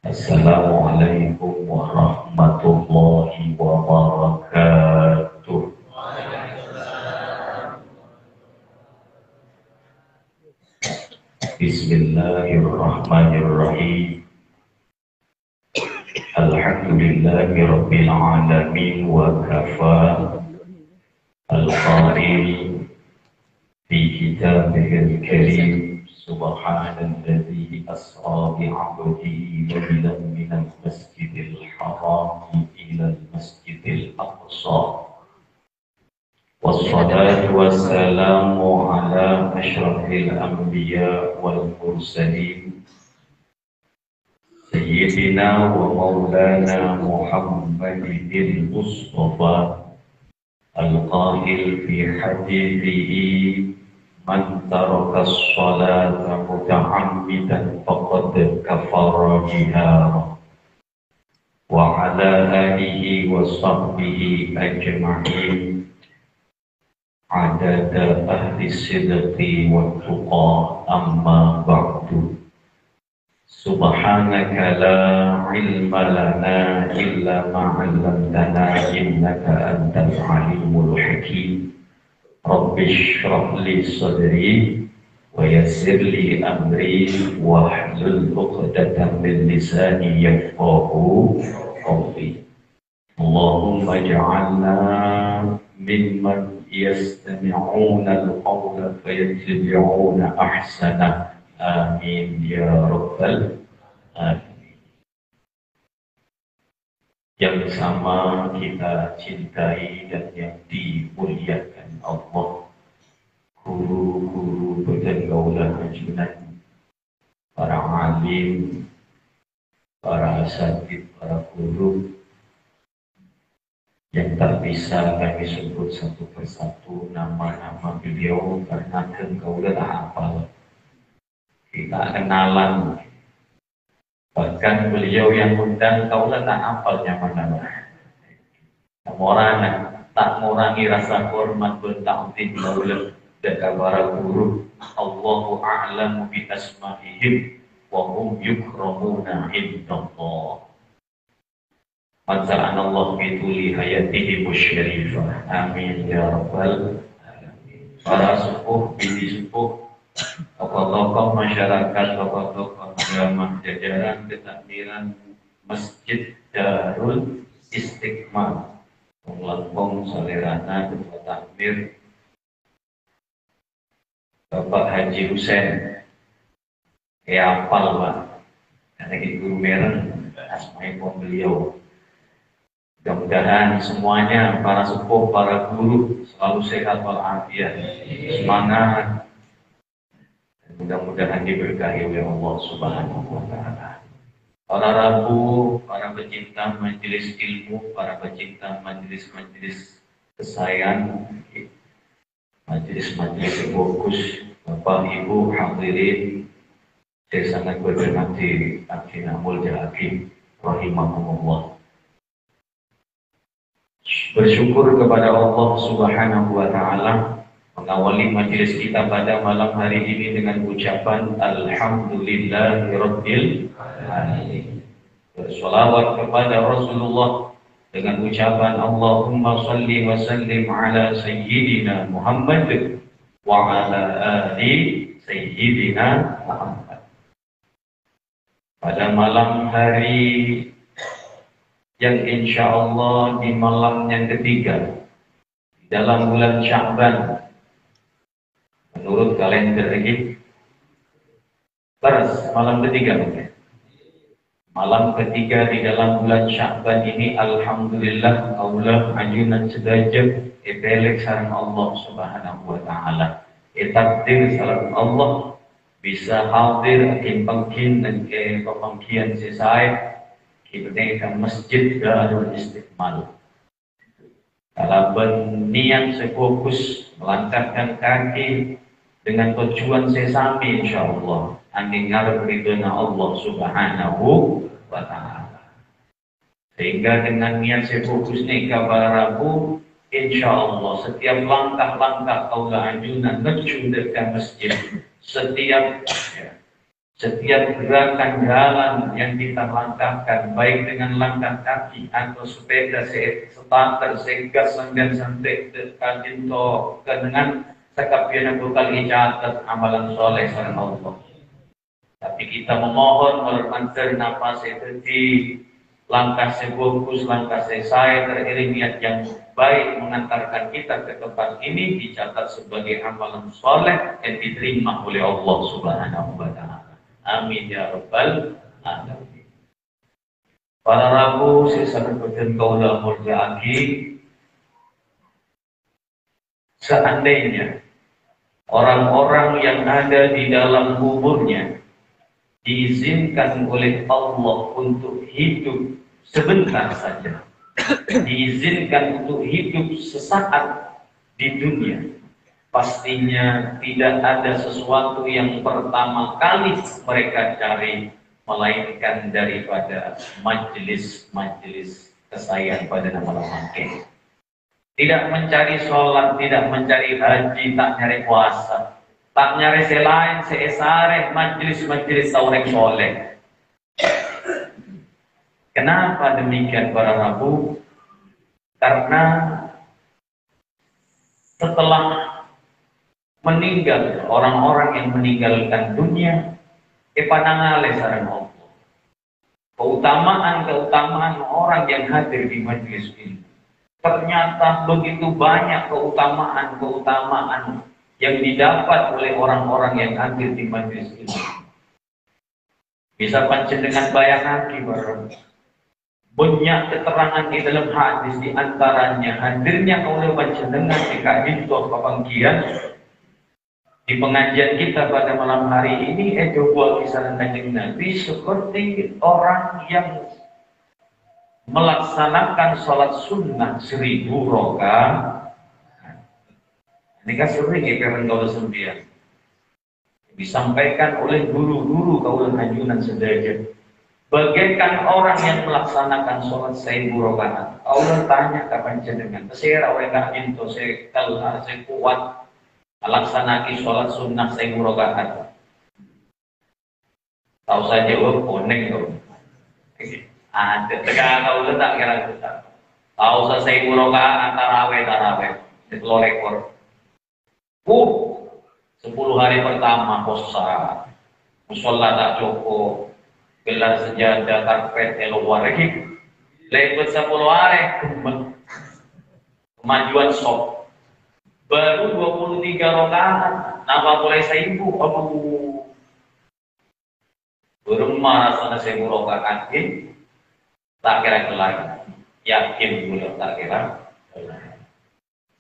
Assalamualaikum warahmatullahi wabarakatuh. Bismillahirrahmanirrahim. Alhamdulillahi rabbil alamin wa kafa. Al-Qail fi kitabihil karim. Subhanalladzi asra bi'abdihi laylan minal masjidil haram ilal masjidil aqsa. Wassalatu wassalamu ala asyrafil anbiya wal mursalin Sayyidina wa maulana Muhammadin Mustafa al-qail fi hadithihi man taraka as-salata muta'ammidan faqad kafara jihara wa ala alihi wa sahbihi ajma'in adada ahli sidqi wa tuqa amma ba'du. Subhanaka la ilma lana illa ma 'allamtana innaka antal alimul hakim. Rabbi shrah li sadri wa yassir li amri wahlul 'uqdatam min lisani yafqahu qawli. Allahumma ij'alna mimman yastami'una al-qawla fayattabi'una ahsana. Amin ya rabbal alamin. Yang sama kita cintai dan yang dimuliakan Allah, guru-guru bergaulan ajunan, para alim, para asatid, para guru yang tak bisa kami sebut satu persatu nama-nama beliau karena gaulan hafal. Kita kenalan, bahkan beliau yang undang kaulah tak hafalnya mana-mana. Orang tak mengurangi rasa hormat bertakdim kaulah dan para guru. Allahu a'lamu bi asma'ihim wa hum yukramuna indallah. Mazza'anallahu bi tuli hayatihim syarifah. Amin ya rabbal alamin. Para sepuh, bibi sepuh, tokoh-tokoh masyarakat, tokoh-tokoh agama, jajaran ketakmiran Masjid Darul Istiqmal, Lampung, Salerana, Ketua Takmir, Bapak Haji Husain, apal Pak, karena guru merah, asmaipun beliau. Mudah-mudahan semuanya, para sepuh, para guru, selalu sehat walafiat, semangat. Mudah-mudahan diberkahi oleh Allah Subhanahu wa Ta'ala. Para rabu, para pecinta majelis ilmu, para pecinta majelis-majelis kesayangan, majelis-majelis fokus, Bapak Ibu hadirin, saya sangat berterima kasih Akhina Mulja Hakim rahimahumullah. Bersyukur kepada Allah Subhanahu wa Ta'ala mengawali majelis kita pada malam hari ini dengan ucapan Alhamdulillahirabbil alamin. Bersolawat kepada Rasulullah dengan ucapan Allahumma salli wa sallim ala sayyidina Muhammad wa ala ali sayyidina Muhammad. Pada malam hari yang insya Allah di malam yang ketiga dalam bulan Sya'ban menurut kalender ini malam ketiga mungkin. Malam ketiga di dalam bulan Sya'ban ini alhamdulillah Allah ajunan sedajab epelek sareng Allah Subhanahu wa Ta'ala. Takdir sareng Allah bisa hadir kimpangkin dan ke pemangkian sesai kita Masjid Darul Istiqmal. Kalau berniat sefokus melangkahkan kaki dengan tujuan sesami insyaallah angin ngarep ridhona Allah Subhanahu wa Ta'ala. Sehingga dengan niat sefokus nikah para Rabu, insyaallah setiap langkah-langkah Allah anjunan menuju ke masjid, setiap Setiap gerakan jalan yang kita langkahkan, baik dengan langkah kaki atau sepeda, starter, segas, dan santai, kajinto, dengan sekapian bekal icatat amalan soleh sareng Allah. Tapi kita memohon melepaskan nafas itu di langkah sefokus, langkah saya teriring niat yang baik mengantarkan kita ke tempat ini dicatat sebagai amalan soleh yang diterima oleh Allah Subhanahu wa Ta'ala. Amin ya rabbal alamin. Para rabu sisa berpikir kaulah murja'aki, seandainya orang-orang yang ada di dalam kuburnya diizinkan oleh Allah untuk hidup sebentar saja, diizinkan untuk hidup sesaat di dunia, pastinya tidak ada sesuatu yang pertama kali mereka cari melainkan daripada majelis-majelis kesayangan pada nama Allah. Tidak mencari sholat, tidak mencari haji, tak nyari puasa, tak nyari selain seesare majelis-majelis saurek soleh. Kenapa demikian para rabu? Karena setelah meninggal orang-orang yang meninggalkan dunia, kepanangale sareng Allah. Keutamaan orang yang hadir di majelis ini. Ternyata begitu banyak keutamaan yang didapat oleh orang-orang yang hadir di majelis ini. Bisa panjenengan bayangkan bareng. Banyak keterangan di dalam hadis, di antaranya hadirnya oleh panjenengan di kahinto pepanggian di pengajian kita pada malam hari ini. Coba kisah Kanjeng Nabi seperti orang yang melaksanakan sholat sunnah 1000 rakaat. Ini kan sering ya karena kalau sembilan disampaikan oleh guru-guru kaulan ajunan sederajat. Bagaikan orang yang melaksanakan sholat 1000 rakaat. Allah tanya kapan jenengan, saya oleh kahinto, saya kuat melaksanakan sholat sunnah 1000 rakaat. Tahu saja, koneng tuh. Ada tegak kau letak kira kita. Tahu selesai 1000 rakaat taraweh itu rekor. 10 hari pertama puasa, musola tak cukup, gelar sejadah karpet luar lagi. Lewat 10 hari kemajuan sok. Baru 23 rakaat, nama boleh 1000. Aduh, berumah sana 1000 rakaat ini. Tak kira kelar, yakin belum tak kira kelar.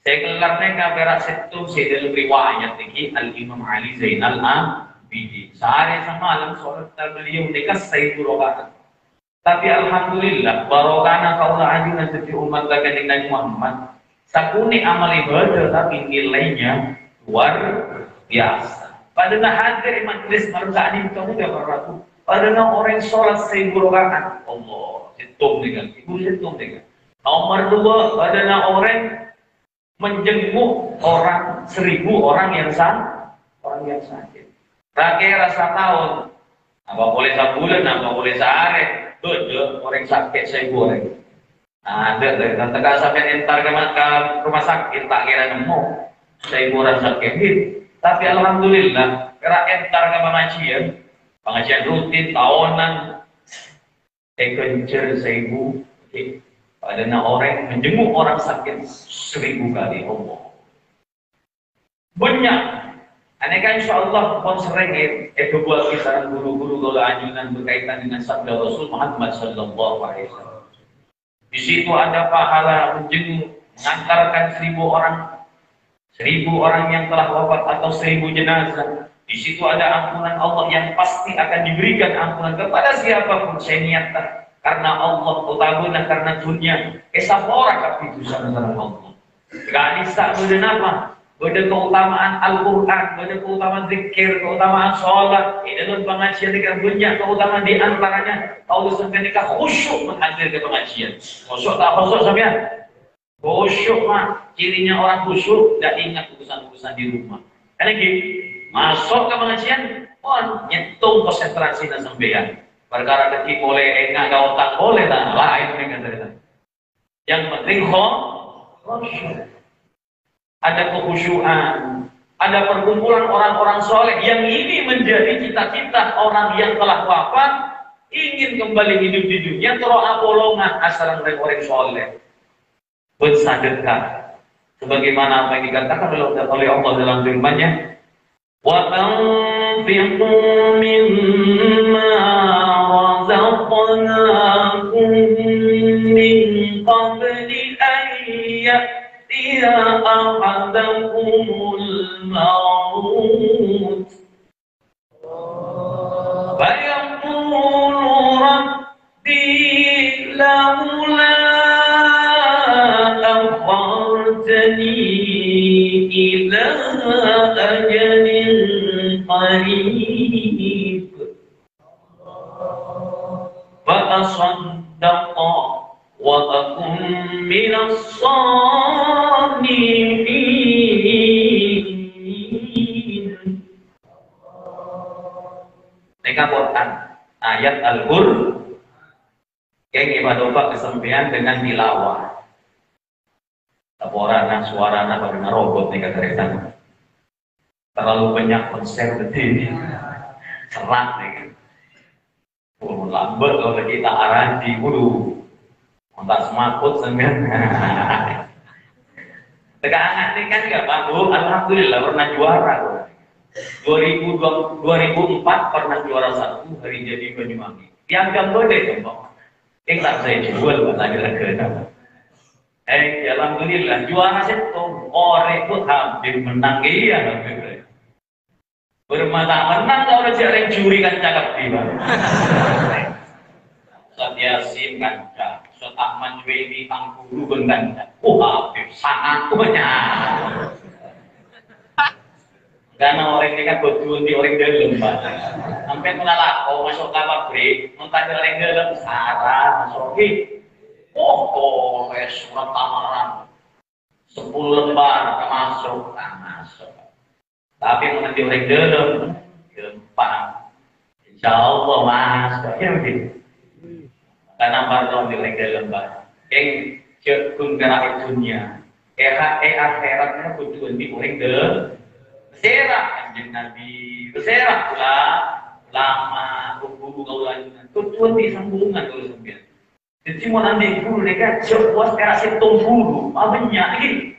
Saya kelarnya kaberak setum saya dalam riwayat ini Al-Imam Ali Zainal Abidin. Sehari semalam sholat beliau dekat 1000 rakaat. Tapi alhamdulillah barokahna kaulah ajunan setiap umat baginda Nabi Muhammad. Sakuni amal ibadah tapi nilainya luar biasa. Padahal hadir majelis malam saat ini kamu tidak berlaku. Padahal orang sholat 1000 rakaat, Allah. Sentuh dengan ibu sentuh dengan. Nomor 2 adalah orang menjenguk 1000 orang yang sakit. Rakyat rasa tahun, apa boleh sebulan, apa boleh sehari, tuh orang sakit 1000 orang. Ada tengah sampai entar ke rumah sakit tak kira nemu 1000 orang sakit. Tapi alhamdulillah, kira entar ke pengajian rutin tahunan. Kejar 1000, padahal orang menjenguk orang sakit 1000 kali Allah. Banyak, aneh kan insya Allah pun sering buat kisaran guru-guru kalau anjuran berkaitan dengan sabda Rasul Muhammad Sallallahu Alaihi Wasallam. Di situ ada pahala menjenguk, mengantarkan 1000 orang yang telah wafat atau 1000 jenazah. Di situ ada ampunan Allah yang pasti akan diberikan ampunan kepada siapapun saya niatkan karena Allah, utabuna karena dunia. Esapora kapitu sama Allah. Gak bisa beda apa? Beda keutamaan Al-Quran, beda keutamaan zikir, keutamaan sholat. Dalam pengajian dengan banyak keutamaan di antaranya Allah sampai nikah khusyuk menghadir ke pengajian. Khusyuk tak khusyuk sampean? Khusyuk mah cirinya orang khusyuk tidak ingat urusan-urusan di rumah. Karena gitu. Masuk ke pengajian, Oh, nyetung konsentrasi dan sembilan. Perkara kecil boleh, enggak otak boleh, tak lain mereka cerita. Yang penting khusyuk. Ada kekhusyuan, ada perkumpulan orang-orang soleh yang ini menjadi cita-cita orang yang telah wafat ingin kembali hidup di dunia terus apolongan asal orang soleh bersedekah sebagaimana apa yang dikatakan oleh Allah dalam firman-Nya wa anfiqu mimma razaqnakum min qabli an ya'tiya ahadakumul maut fa yaqulu rabbi laula akhartani ila ajalin qarib fa asaddaqa wa akun minas shalihin. Mereka Quran ayat Al-Qur'an yang ibadah kesempian dengan tilawah. Laporan suara baru robot nih kata terlalu banyak konser begini serat nih. Lambat kalau kita aranji entah semakut sembilan. Tegangan ini kan nggak bagus. Alhamdulillah pernah juara. 2004 pernah juara 1 hari jadi Banyuwangi. Piagam boleh contoh. Tak saya jual lagi. Alhamdulillah juara itu orang itu hampir menang dia. Bermata menang kalau jarang juri kan cakap tiba. Ustaz Yasin kanca, Ustaz Ahmad Juwaidi Angkuru pun kanca. Habib sangat banyak. Karena orang ini kan betul di orang dalam Pak. Sampai menolak, masuk ke pabrik, mentah orang dalam sarah masuk surat amaran 10 lembar masuk. Tapi mengerti orang dalam gampang. Insya Allah masuk. Ya begitu. Karena baru di orang dalam Pak. Yang cekun gerak dunia. Akhiratnya betul di orang dalam. Berserah kanjeng Nabi, berserah pula lama guru kaulangan. Tujuan di sambungan kalau sampean. Jadi mau nanti guru mereka puas era setung guru, banyak lagi.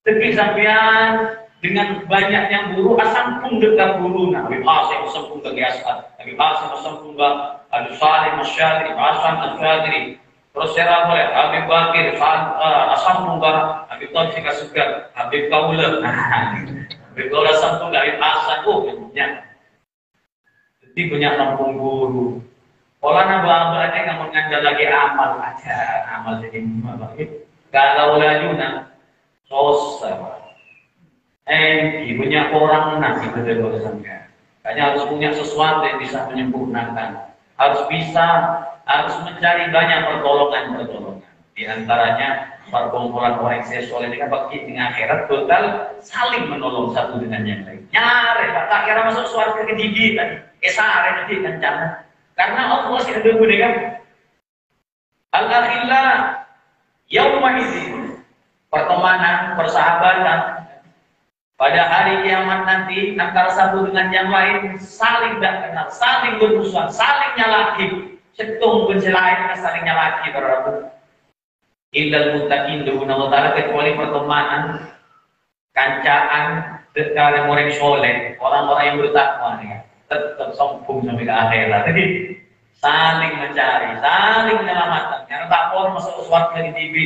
Tapi sampean dengan banyaknya guru asampung dekat guru. Nabi Hasan asampung ke Asad, Nabi Hasan asampung ke Abu Salim Masyadri, Hasan Al-Fadri. Terus serah boleh Habib Bakir asampung ke Habib Taufik Asgar, Habib Kaula. Begolah satu dari asal banyak. Jadi banyak rampung guru. Kalau nambah aja nggak mengandal lagi amal aja, amal jadi apa? Kalau lajuna sosok. Banyak orang nanti betul sampai. Hanya harus punya sesuatu yang bisa menyempurnakan. Harus mencari banyak pertolongan. Di antaranya perkumpulan orang seksual ini kan bagi dengan akhirat total saling menolong satu dengan yang lain. Nyari, tak kira masuk surga ke gigi tadi. Sare nanti kan jangan. Karena Allah sih ada kan. Al-akhillah yauma idzin. Pertemanan, persahabatan pada hari kiamat nanti antara satu dengan yang lain saling tidak kenal, saling bermusuhan, saling nyalaki. Setung pencelain saling nyalaki berlaku. Illal muttaqin duna wa ta'ala kecuali pertemanan kancaan dekat orang soleh, orang-orang yang bertakwa nih, tetap sombong sampai ke akhirat. Jadi saling mencari, saling menyelamatkan. Yang takwa masuk suatu dari TV,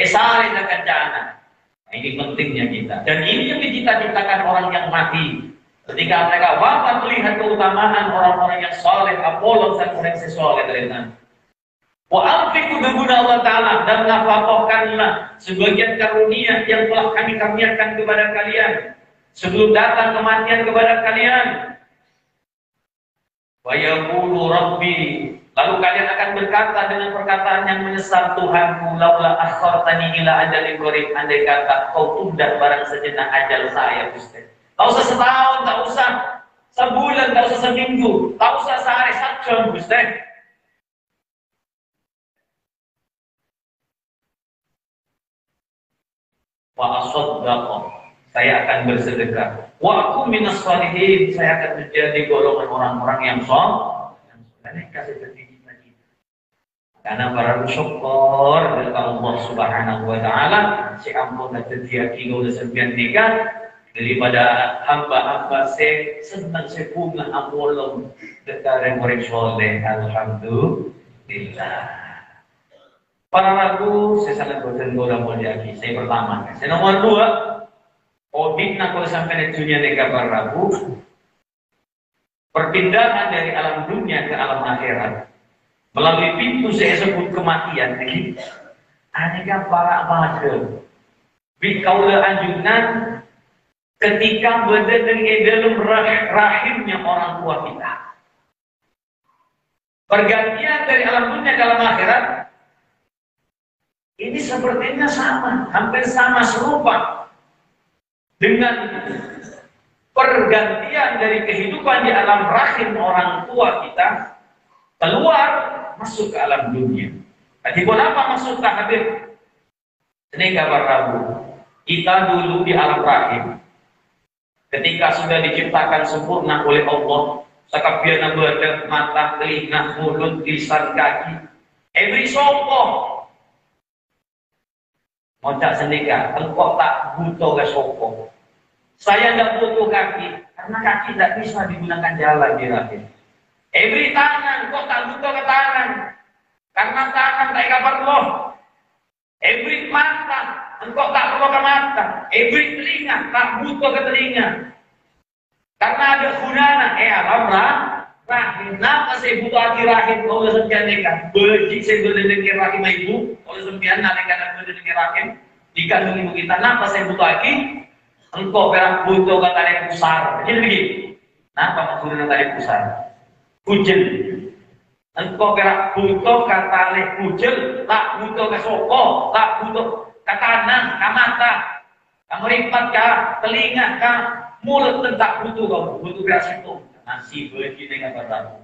saling kekancanan. Nah, ini pentingnya kita. Dan ini yang dicita-citakan orang yang mati. Ketika mereka wafat melihat keutamaan orang-orang yang soleh, Apollo dan orang sesoleh dari sana. Wa anfiqu biguna Allah Ta'ala dan nafkahkanlah sebagian karunia yang telah kami karuniakan kepada kalian sebelum datang kematian kepada kalian. Wa yaqulu rabbi, lalu kalian akan berkata dengan perkataan yang menyesal, Tuhanku, laula akhartani ila ajalin qarib, andai kata kau tunda barang sejenak ajal saya, Gusti. Tak usah setahun, tak usah sebulan, tak usah seminggu, tak usah sehari, 1 jam, Gusti. Wa asaddaqa, saya akan bersedekah. Wa aku minas shalihin, saya akan menjadi golongan orang-orang yang soleh. Ini kasih tertinggi lagi. Karena para syukur kepada Allah Subhanahu wa taala, si ampun terjadi kilo sembilan tiga daripada hamba-hamba saya senang saya bunga amolong dekat orang soleh. Alhamdulillah. Para ragu, saya sangat bertentu mulia lagi. Saya pertama. Saya nomor 2, audit nak kalau sampai di dunia negara para ragu, perpindahan dari alam dunia ke alam akhirat melalui pintu saya sebut kematian. Aneka para abad, bikaula anjunan ketika berada di dalam rahimnya orang tua kita. Pergantian dari alam dunia ke alam akhirat ini sepertinya sama, hampir sama, serupa dengan pergantian dari kehidupan di alam rahim orang tua kita keluar masuk ke alam dunia. Jadi apa maksud Habib? Ini kabar Rabu. Kita dulu di alam rahim, ketika sudah diciptakan sempurna oleh Allah, sakabiana badan, mata, telinga, mulut, lisan, kaki, every sopo. Mocak senika, engkau tak butuh ke sopo. Saya tidak butuh kaki, karena kaki tidak bisa digunakan jalan di rahim. Every tangan, kok tak butuh ke tangan, karena tangan tak kabar loh. Every mata, engkau tak perlu ke mata. Every telinga, tak butuh ke telinga, karena ada gunana. Alam rahim, kenapa saya butuh hati rahim? Kalau sempian nikah, bejik saya berdengki rahim ibu. Kalau sempian nalika berdengki rahim dikandung ibu kita, kenapa saya butuh hati? Engkau berak butuh ke tali pusar. Jadi begini, kenapa maksudnya tali pusar? Kujel. Engkau berak butuh ke tali kujel, tak butuh ke soko, tak butuh ke tangan, ke mata, ke meripat, ke telinga, ke mulut, tak butuh kau, butuh berak situ. Nasi begini dengan berlaku.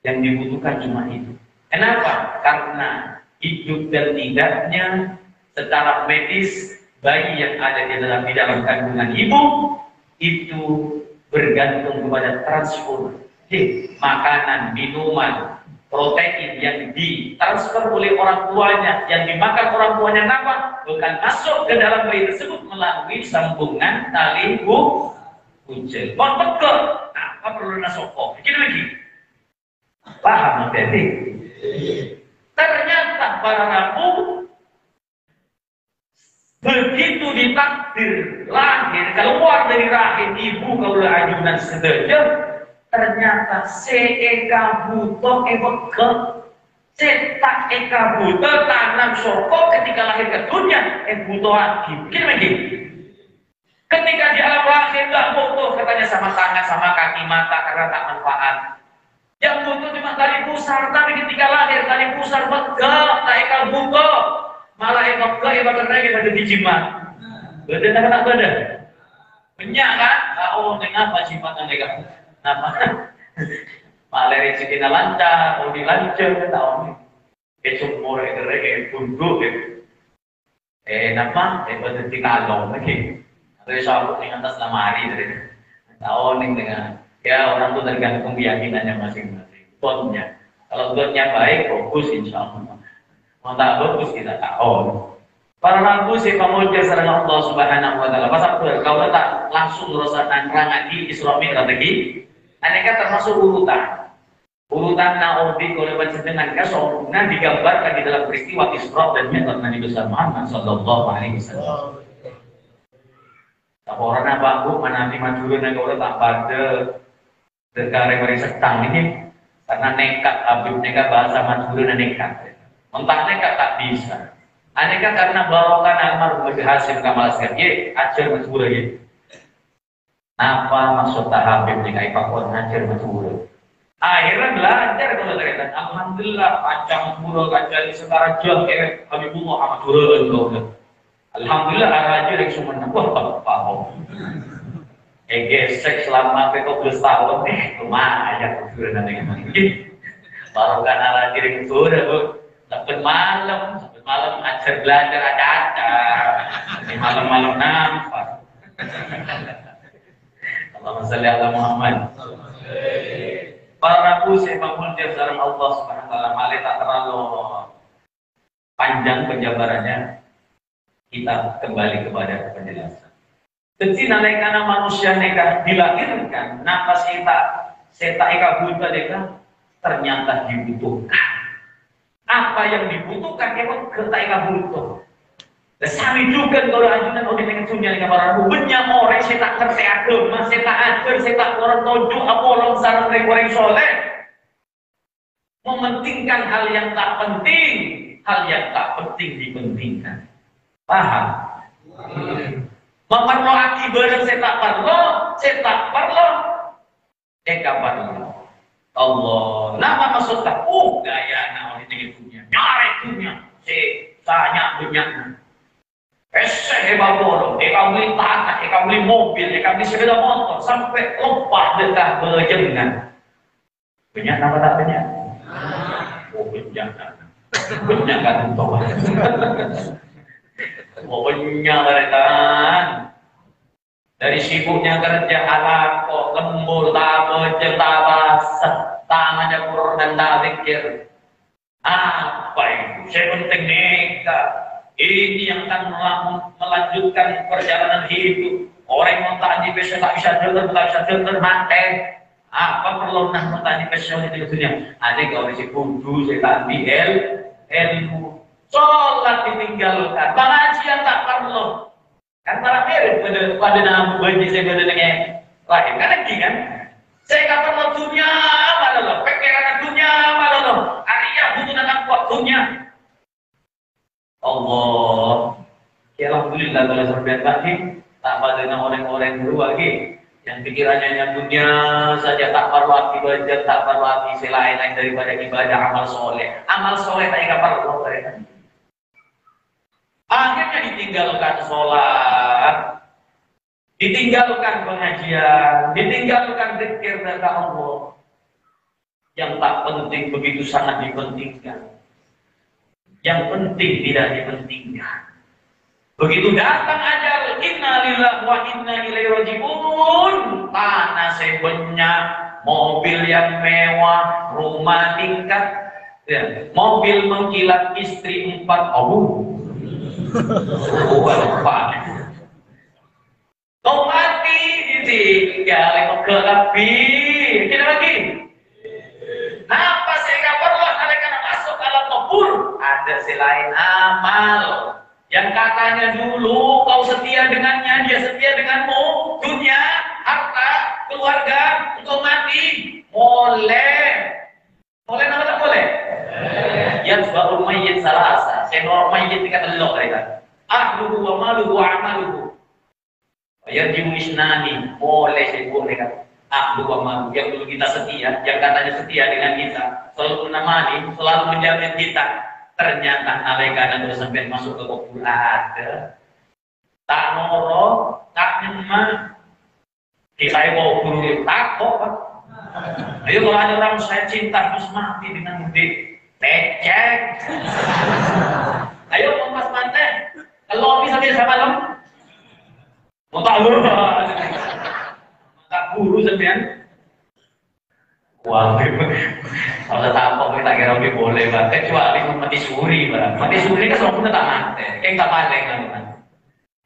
Yang dibutuhkan cuma itu. Kenapa? Karena hidup dan tidaknya secara medis bayi yang ada di dalam kandungan ibu itu bergantung kepada transfer makanan, minuman, protein yang ditransfer oleh orang tuanya, yang dimakan orang tuanya apa? Bukan masuk ke dalam bayi tersebut melalui sambungan tali kujel. Bon betul. Apa perlu nasoko? Jadi begini. Paham nanti? Ternyata para rabu begitu ditakdir lahir keluar dari rahim ibu kaula ajunan sedaya, ternyata seeka butuh bekel. Cetak eka butuh tanam soko ketika lahir ke dunia butuh lagi. Begini. Ketika di alam lahir tidak butuh katanya sama tangan, sama kaki, mata karena tak manfaat. Yang butuh cuma tali pusar, tapi ketika lahir tali pusar begal, tak ekal butuh. Malah ekal begal, ekal berenang, ekal dijimat. Badan tak kena badan. Banyak kan? Oh, dengan apa jimatan ekal? Kenapa? Malah rezekinya lancar, mau dilancar, tahu nih. Sumur, bunduk, nama? Badan dikalong lagi. Dari sabuk di atas lemari dari tahun dengan ya orang itu tergantung keyakinannya masing-masing. Tonnya, kalau tonnya baik, fokus insya Allah. Kalau tak bagus kita tahu. Para ragu si pemuja sareng Allah Subhanahu wa taala. Pasal kalau tak langsung merasakan rangan di Isra Mi'raj lagi, aneka termasuk urutan. Urutan naudi oleh panjenengan kasongna digambarkan di dalam peristiwa Isra dan Mi'raj Nabi besar Muhammad sallallahu alaihi wasallam. Orang apa bu menanti majurun yang kau tak pada terkare mari setang ini karena nekat Habib nekat bahasa majurun nekat. Mentah nekat tak bisa. Aneka karena bawakan almarhum Hasim Kamal Asgari ajar majurun lagi. Apa maksud tak Habib nekat ipakon ajar majurun? Akhirnya belajar kalau terkait. Alhamdulillah panjang majurun kajian sekarang jauh Habibullah majurun kau. Alhamdulillah raja yang semua wah paham. gesek selama 13 tahun lumayan udah nanti mungkin baru kan ala diri udah bu sampai malam ajar belajar acar di malam nampak Allahumma sholli ala Muhammad. Para nabi saya bangun dia dalam Allah Subhanahu wa taala malah tak terlalu panjang penjabarannya, kita kembali kepada penjelasan. Jadi nalekana manusia neka dilahirkan, nafas seta eka buta deka ternyata dibutuhkan. Apa yang dibutuhkan emang kita eka butuh. Dan sami juga kalau ajunan oleh dengan sunya dengan para rubenya orang seta ngerti agama, seta ajar, seta orang tojo, apa orang sarang orang soleh. Mementingkan hal yang tak penting, hal yang tak penting dipentingkan. Paham? Memerlo akibat saya tak perlu, eka perlu. Allah, nama maksud tak? Gaya nama ini punya, nyari punya, tanya punya. Hebat bodoh, eka beli tanah, eka beli mobil, eka beli sepeda motor, sampai lupa dekat berjengan. Punya nama tak punya? Oh punya kan untuk. Pokoknya mereka dari sibuknya kerja alat kok lembur tak bejeng tak basah tangannya kurang dan tak pikir apa itu saya penting nikah ini yang akan melanjutkan perjalanan hidup orang yang tak di besok tak bisa dengar mati apa perlu nak tak di besok itu dunia ada kalau di kudu saya tak di ilmu sholat ditinggalkan, pengajian tak perlu. Kan para mirip pada nama bagi saya pada dengan lain kan lagi kan? Saya tak perlu dunia malah loh, pikiran dunia malah loh. Arya butuh anak kuat dunia. Allah, ya alhamdulillah kalau sampai tadi tak pada dengan orang-orang dulu lagi yang pikirannya yang dunia saja tak perlu akibat tak perlu aktif selain daripada ibadah amal soleh tak perlu mereka. Akhirnya ditinggalkan sholat, ditinggalkan pengajian, ditinggalkan zikir kepada Allah. Yang tak penting begitu sangat dipentingkan. Yang penting tidak dipentingkan. Begitu datang ajal, inna lillahi wa inna ilaihi raji'un. Tanah sebenarnya, mobil yang mewah, rumah tingkat, ya, mobil mengkilat, istri 4. Kau mati ditinggal ke lebih kita lagi apa saya kabar lah kalian masuk alam kubur ada selain amal yang katanya dulu kau setia dengannya dia setia denganmu dunia harta keluarga engkau mati boleh nama tak boleh yang sebab mayit salasa senor mayit dikata lo mereka ahluhu wa maluhu wa amaluhu yarjimu isnani boleh sebut mereka ahluhu wa maluhu yang dulu kita setia yang katanya setia dengan kita selalu menemani selalu menjamin kita ternyata nalekana terus sampai masuk ke kubur ada tak noro tak nyemah kita mau kubur takut ayo kalau ada orang saya cinta terus mati dengan mudik lecek. Ayo kompas mantek. Kalau bisa dia sama lo. Mau tak lu. Tak guru sampean. Wah, kalau tak apa kita kira lebih boleh banget. Kecuali mati suri barang. Mati suri kan semua tak mati. Kayak tak paling kan.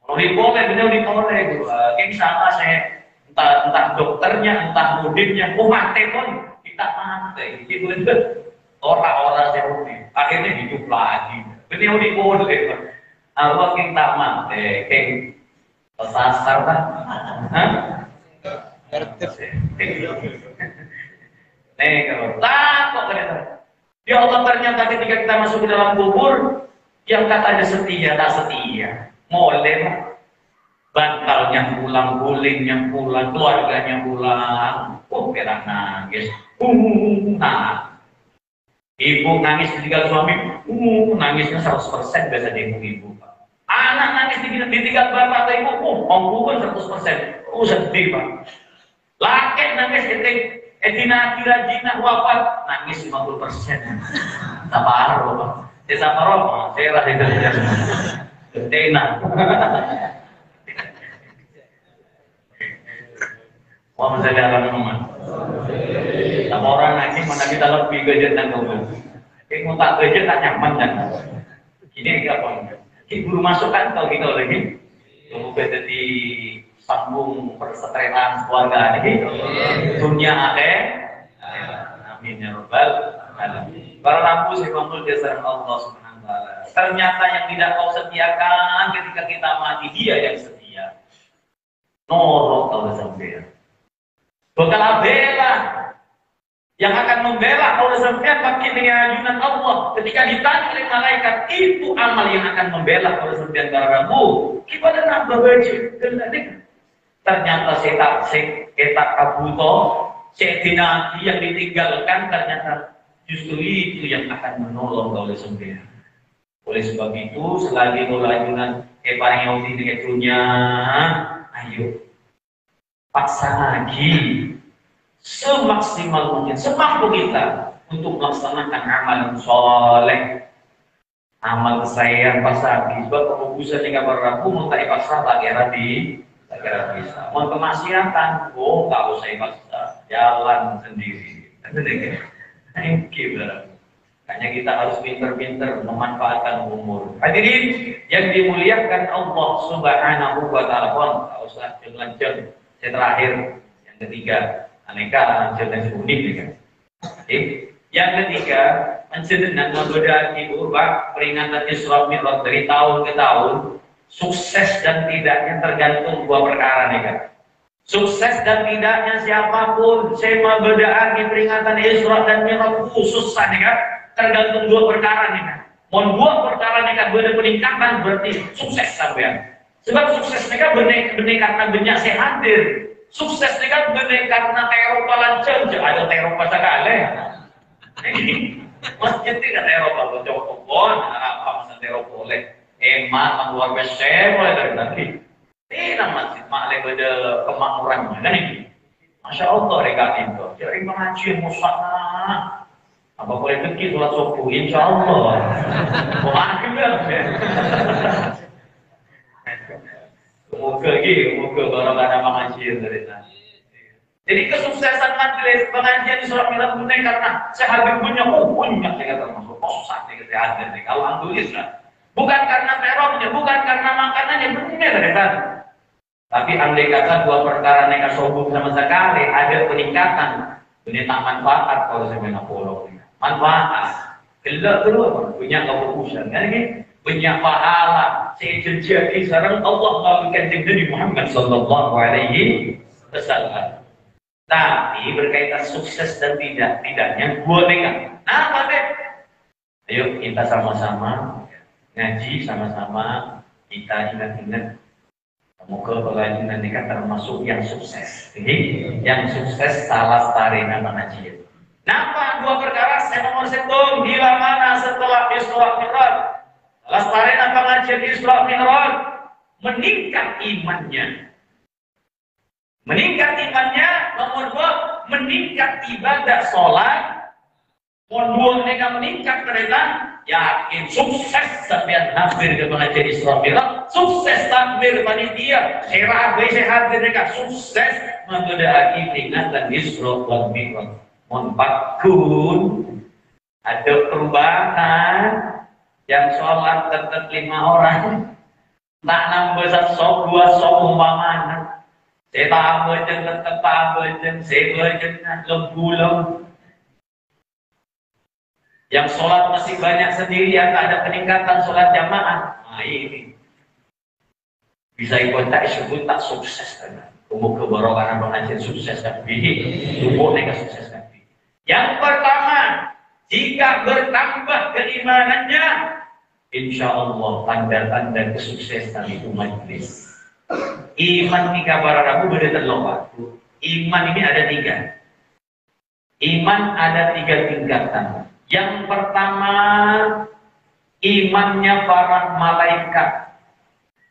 Kalau boleh, benar boleh. Kayak sama saya entah dokternya, entah mudiknya, mati pun kita mati. Gitu itu. Orang-orang serupi, akhirnya hidup lagi. Benar di bodoh itu. Allah yang tak mati, yang kesasar kan? Nih kalau takut ternyata. Ya Allah ternyata ketika kita masuk ke dalam kubur, yang katanya setia tak setia, molek. Bantalnya pulang, gulingnya pulang, keluarganya pulang. Perang nangis. Nah. Ibu nangis ketika suami, nangisnya 100% biasa ibu-ibu. Anak nangis ditinggal bapak atau ibu, pun 100%. Sedih Pak. Laki nangis etina kira jina wafat, nangis 50%. Sabar Pak. Sabar Pak. Saya rasa kerja. Enak. Wah misalnya akan teman. Sama orang nangis mana kita lebih gadget dan ngomong. Mau tak gadget tak nyaman kan? Ini apa? Guru masuk kan kalau kita lagi. Kemudian di sambung perseteruan keluarga ini. Dunia akhir. Amin ya rabbal alamin. Para lampu sekumpul di sarang Allah Subhanahu wa taala. Ternyata yang tidak kau setiakan ketika kita mati dia yang setia. Norok kalau sampai. Bekal bela yang akan membela kalau sampai pakai dengan ayunan Allah ketika ditanya oleh malaikat itu amal yang akan membela kalau sampai darahmu kita ada nambah baju ternyata setak kabuto setinaki yang ditinggalkan ternyata justru itu yang akan menolong kalau sampai. Oleh sebab itu selagi ayunan parang yang ditinggalnya ayo paksa lagi semaksimal mungkin, semampu kita untuk melaksanakan amal yang soleh, amal kesayangan paksa lagi. Sebab kebusan yang kabar ragu mau tak paksa tak kira bisa. Mau kemaksiatan, tak usah paksa, jalan sendiri. Thank you, brother. Hanya kita harus pinter-pinter memanfaatkan umur. Hadirin yang dimuliakan Allah Subhanahu wa taala. Tak usah lanjut. Yang terakhir, yang ketiga, aneka jenis unik kan. Yang ketiga, mencedenan membeda ibu peringatan Isra Mi'raj dari tahun ke tahun, sukses dan tidaknya tergantung dua perkara nih kan. Sukses dan tidaknya siapapun saya membedaan di peringatan Isra dan Mi'raj khusus nih kan, tergantung dua perkara nih kan. Mau dua perkara nih kan beda peningkatan berarti sukses sampean. Sebab sukses mereka benar karena banyak saya hadir. Sukses mereka benar karena Eropa lancar. Ada Eropa sekali. Masjid tidak Eropa. Coba apa masa Eropa boleh. Emak luar biasa mulai dari tadi. Tidak masjid maklum ada kemakmuran mana nih. Masya Allah mereka itu. Jadi pengajian musafah. Apa boleh pergi sholat subuh? Insya Allah. Makin ya. Semoga barang ada pengajian dari sana. Jadi kesuksesan majelis pengajian di Surah Mi'raj bukan karena saya punya saya termasuk susah nih kesehatan nih. Kalau alhamdulillah, bukan karena terornya, bukan karena makanannya benar dari sana. Tapi andai kata dua perkara mereka sobuk sama sekali ada peningkatan, ini tak manfaat kalau saya menapolog. Manfaat, gelap dulu punya kefokusan kan gitu. Banyak pahala saya terjadi sekarang Allah memberikan Nabi Muhammad sallallahu alaihi wasallam. Tapi berkaitan sukses dan tidaknya boleh kan? Apa deh? Ayo kita sama-sama ngaji sama-sama kita ingat-ingat. Semoga pelajaran ini kan termasuk yang sukses. Jadi yang sukses salah sarina pengajian. Kenapa dua perkara saya nomor satu bila mana setelah Isra Mi'raj? Lestarian pengajian Isra Mi'raj meningkat imannya. Meningkat imannya, nomor dua meningkat ibadah sholat. Nomor dua mereka meningkat kereta, yakin sukses sampai hampir ke pengajian Isra Mi'raj, sukses takbir panitia, saya hadir mereka sukses membedai peringatan Isra wal Mi'raj. Monpakun ada perubahan. Yang sholat tetap 5 orang, tak nambah satu dua sok umpamana. Saya tambah jen tetap tambah jen, saya jen lembu. Yang sholat masih banyak sendirian, tak ada peningkatan sholat jamaah. Nah ini bisa ikut tak disebut tak sukses kan? Umur kebarokan pengajian sukses kan? Umur mereka sukses kan? Yang pertama. Jika bertambah keimanannya, insya Allah tanda-tanda kesuksesan itu majlis. Iman tiga para rabu beda terlompat. Iman ini ada 3. Iman ada 3 tingkatan. Yang pertama, imannya para malaikat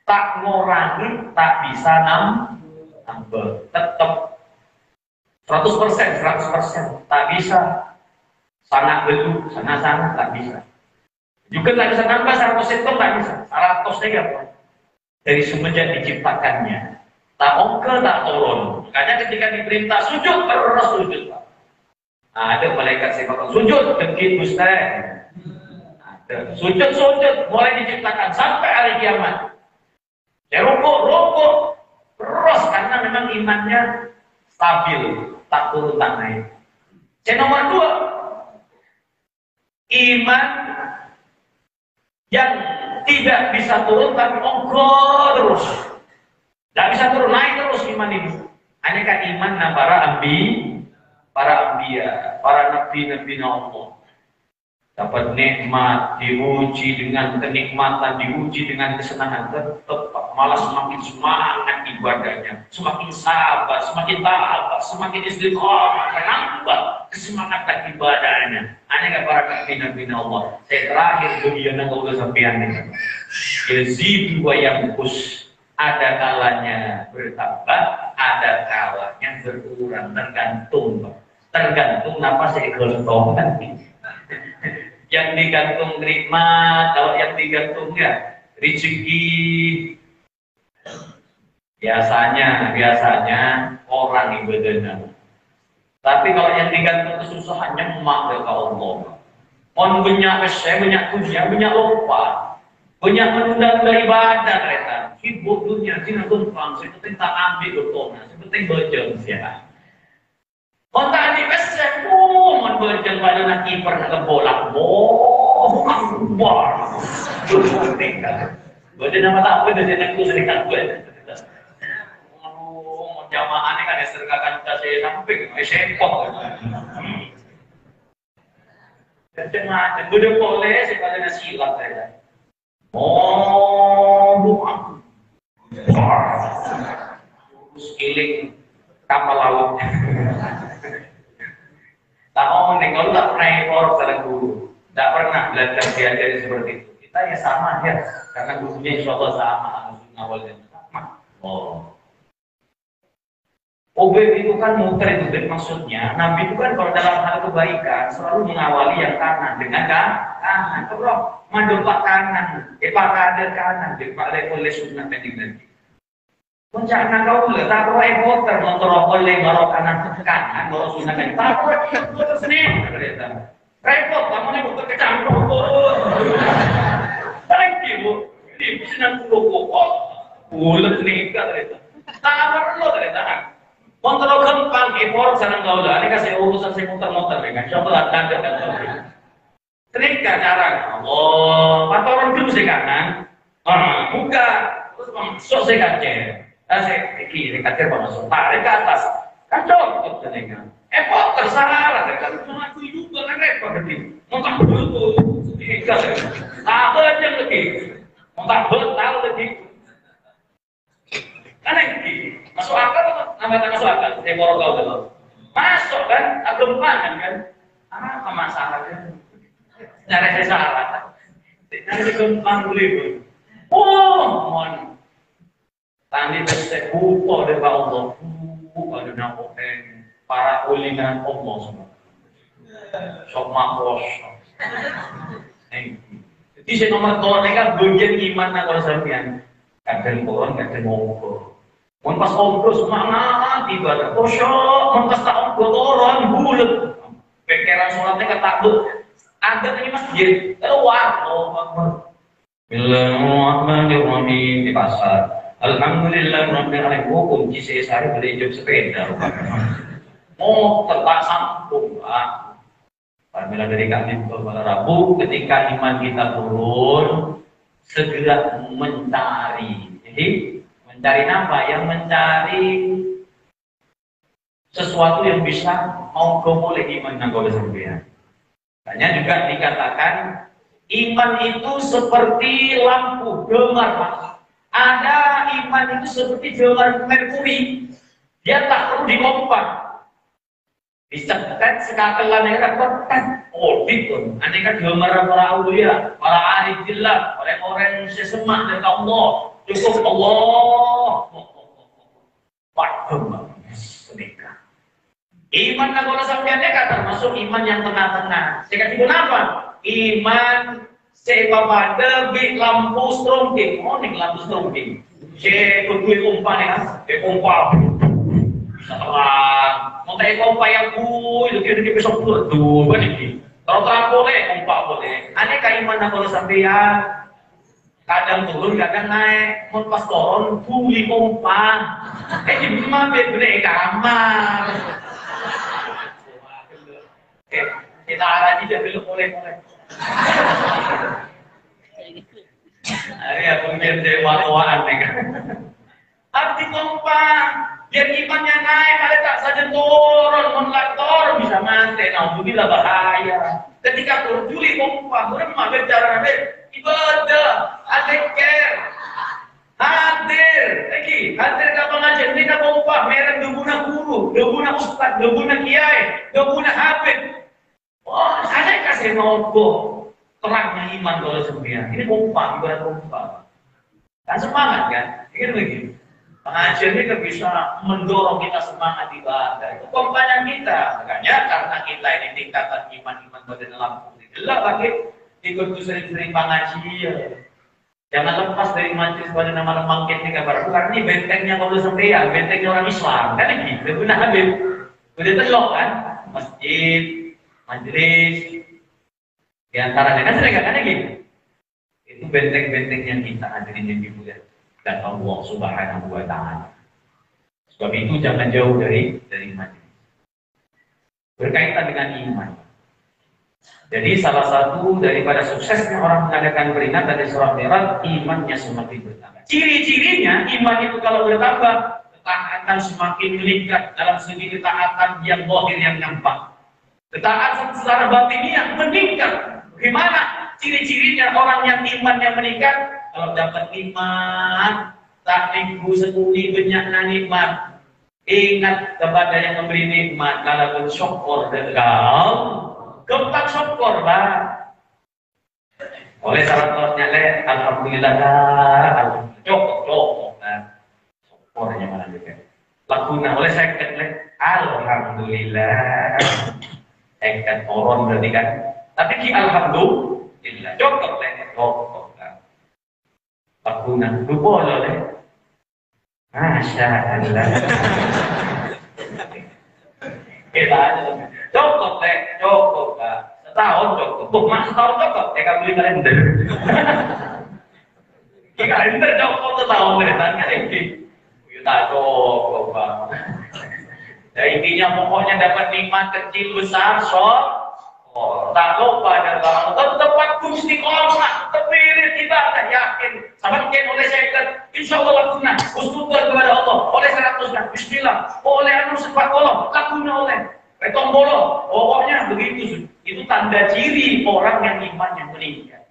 tak ngurangi, tak bisa nambah. Tetap 100%, tak bisa. Sangat betul, sana-sana tak bisa. Juga tak bisa nambah 100 itu tak bisa. 100 ya Pak. Dari semenjak diciptakannya. Tak ongkel, tak turun. Makanya ketika diperintah sujud, terus sujud Pak. Nah, ada malaikat sifat sujud, dekit Ustaz. Sujud mulai diciptakan sampai hari kiamat. Ya rukuk terus karena memang imannya stabil, tak turun tak naik. Yang nomor 2, iman yang tidak bisa turun tapi ongkol terus, tidak bisa turun naik terus iman ini. Hanya kan iman para ambia, para nabi Allah. Dapat nikmat, diuji dengan kenikmatan, diuji dengan kesenangan, tetap malah semakin semangat ibadahnya, semakin sabar, semakin taat, semakin istiqomah, menambah kesemangatan ibadahnya. Hanya para nabi Allah. Saya terakhir bagian yang Allah sampean ini. Yazidu wa yanqus. Ada kalanya bertambah, ada kalanya berkurang, tergantung apa saya gelong nanti. Yang digantung nikmat, kalau yang digantung ya rezeki. Biasanya orang ibadahnya. Tapi kalau yang digantung kesusahannya emak ke Allah. Mon banyak banyak lupa, banyak menunda ibadah kereta. Sibuk dunia, cina tumpang, seperti tak ambil utama, seperti bojong siapa. Kontak di pesek, mon berjalan pada nak kiper nak bola, akbar. Baca nama tak apa, dia nak tu serikat gue. Jamaah ni kan serkakan kasih samping, sempok. Macam tu dia boleh sekali nak silap saya. Bukan. Skilling kapal laut. Tak mau menengok, tak pernah ekor dalam guru, tak pernah belajar diajari seperti itu. Kita ya sama ya, karena gurunya insya Allah sama, awalnya sama. Obib itu kan muter itu maksudnya. Nabi itu kan kalau dalam hal kebaikan selalu mengawali yang kanan dengan kanan. Kalau mandul pak kanan, pak kanan kanan, pak oleh sunnah tadi nanti. Puncak kau le, tak kau motor motor oleh baru kanan baru sunnah tadi. Tak kau motor sendiri kereta. Repot, kamu ni motor kecampur. Thank you. Di sini aku bulat nih kereta. Tak perlu kereta. Motor kempang, ekor sarang gaula. Ini kasih urusan saya muter-muter kan. Coba ada kan. Ketika cara patoran dulu saya kanan. Buka terus masuk saya kacer. Saya kiri kacer masuk. Tarik ke atas. Kacau gitu kan. Ekor tersalah kan. Cuma aku juga kan repot gitu. Motor dulu. Tak aja lagi. Motor betal lagi. Kan lagi. Masuk akal namanya masuk akal, ekor kau dulu. Masuk kan, agak kan? Apa masalahnya? Cara saya salah. Nanti kembang dulu. Mohon. Tadi saya buka dari Allah, buka dari nampaknya para ulingan Allah semua. Sok makros. Jadi saya nomor 2 kan bagian iman kalau sampean. Kadang Quran, kadang ngobrol. Mun pas ngobrol semangat ibadah, khusyuk, mun pas tak ngobrol orang bulet. Pikiran sholatnya ketakut. Ada di masjid, keluar. Bismillahirrahmanirrahim di pasar. Alhamdulillahirrahmanirrahim. Kunci saya beli jam sepeda. Tertak sampung. Apabila dari kami pada Rabu, ketika iman kita turun, segera mencari. Jadi mencari apa? Yang mencari sesuatu yang bisa mau boleh iman nggak sampean. Hanya juga dikatakan iman itu seperti lampu gemar. Ada iman itu seperti gemar merkuri. Dia tak perlu dikompar. Dicekat sekakalan yang rapat. Gitu. Aneh kan gemar para aulia, para arifillah, orang-orang sesemak dari Allah. cukup Allah. Waduh, sedekah. Iman na kalau sampeyan ka termasuk iman yang tengah-tengah. Saya kasih apa? Iman sebab debi lampu strongking, ning lampu strongking. Saya kudu umpan ya, umpan. Terang, mau tahu kompa yang itu kira besok tuh kan ini. Kalau terang boleh, kompa boleh. Aneh kaiman kalau sampeyan kadang turun, kadang naik, mau pas turun, buli kompa. Jadi mah bener kamar. Kita arah tidak belum boleh. Hari aku mungkin dewa-dewaan nih kan. Arti kompa. Biar imannya naik, ada tak saja turun, mengator bisa mati. Alhamdulillah bahaya. Ketika turun juli kompa, beremah berjalan ibadah, adekir, hadir, lagi hadir ke pengajian ini ke kompa, merek duguna guru, duguna ustad, duguna kiai, duguna habib. Oh, ada kasih nopo terangnya iman kalau sebenarnya. Ini kompa, ibarat kompa. Kan semangat kan? Ini begini. Pengajian ini bisa mendorong kita semangat ibadah. Itu kompannya kita. Makanya karena kita ini tingkatan iman pada dalam gelap lagi ikut sering-sering pengajian. Jangan lepas dari majelis pada nama lemangkit ini kabar. Karena ini bentengnya kalau sampai ya, bentengnya orang Islam. Kan ini benar Habib. Udah telok kan? Masjid, majelis. Di antaranya kan sering kan gitu. Itu benteng-bentengnya kita hadirin yang dimuliakan dan Allah Subhanahu wa Ta'ala. Sebab itu jangan jauh dari majelis. Berkaitan dengan iman. Jadi salah satu daripada suksesnya orang mengadakan peringatan di Surah Mi'raj, imannya semakin bertambah. Ciri-cirinya iman itu kalau bertambah, ketaatan semakin meningkat dalam segi ketaatan yang zahir yang nampak. Ketaatan secara batinnya meningkat. Bagaimana ciri-cirinya orang yang imannya meningkat? Kalau dapat iman, tak minggu sekuli banyak nikmat. Ingat kepada yang memberi nikmat. Kalau bersyukur dengan keempat syukur, Pak. Oleh syarat-syaratnya, alhamdulillah, cukup, syukurnya mana juga. Lakuna oleh seket, alhamdulillah. Seket orang berarti kan. Tapi ki alhamdulillah, cukup. Pakunan lu boleh. Masya Allah. Kita aja. Cukup. Setahun cukup. Mas setahun cukup. Kamu beli kalender. Kalender cukup setahun beritanya ini. Kita cukup. Ya intinya pokoknya dapat nikmat kecil besar tak lupa dan tetap waktu istiqomah, terpilih ibadah yakin. Sama mungkin oleh saya insya Allah lakukan ustudur kepada Allah oleh 100 bismillah oleh anu sifat Allah lakukan oleh retombolo. Pokoknya begitu. Itu tanda ciri orang yang imannya meningkat.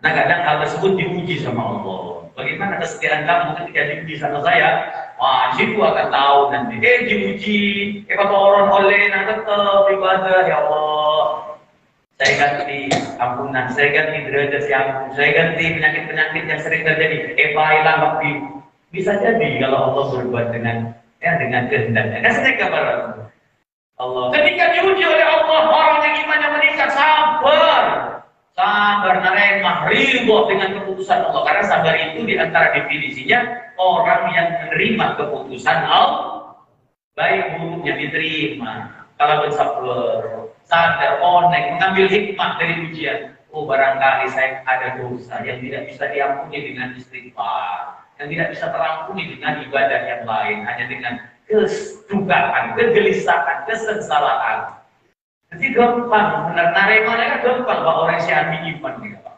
Karena kadang hal tersebut diuji sama Allah. Bagaimana kesetiaan kamu ketika diuji sama saya? Wah, situ akan tahu nanti. Diuji, kata orang oleh, tetap ibadah ya Allah. Saya ganti ampunan, saya ganti derajat yang, saya ganti penyakit-penyakit yang sering terjadi. Hilang waktu. Bisa jadi kalau Allah berbuat dengan kehendaknya. Kasih kabar Allah. Ketika diuji oleh Allah, orang yang imannya meningkat sabar. Sabar, neremah, ridho dengan keputusan Allah. Karena sabar itu diantara definisinya orang yang menerima keputusan Allah, baik buruknya diterima. Kalau bersabar, sadar, onek, mengambil hikmah dari ujian. Oh, barangkali saya ada dosa yang tidak bisa diampuni dengan istighfar, yang tidak bisa terampuni dengan ibadah yang lain, hanya dengan kesukaan, kegelisahan, kesengsaraan. Jadi gampang, menerima mereka gampang bahwa orang yang iman gitu.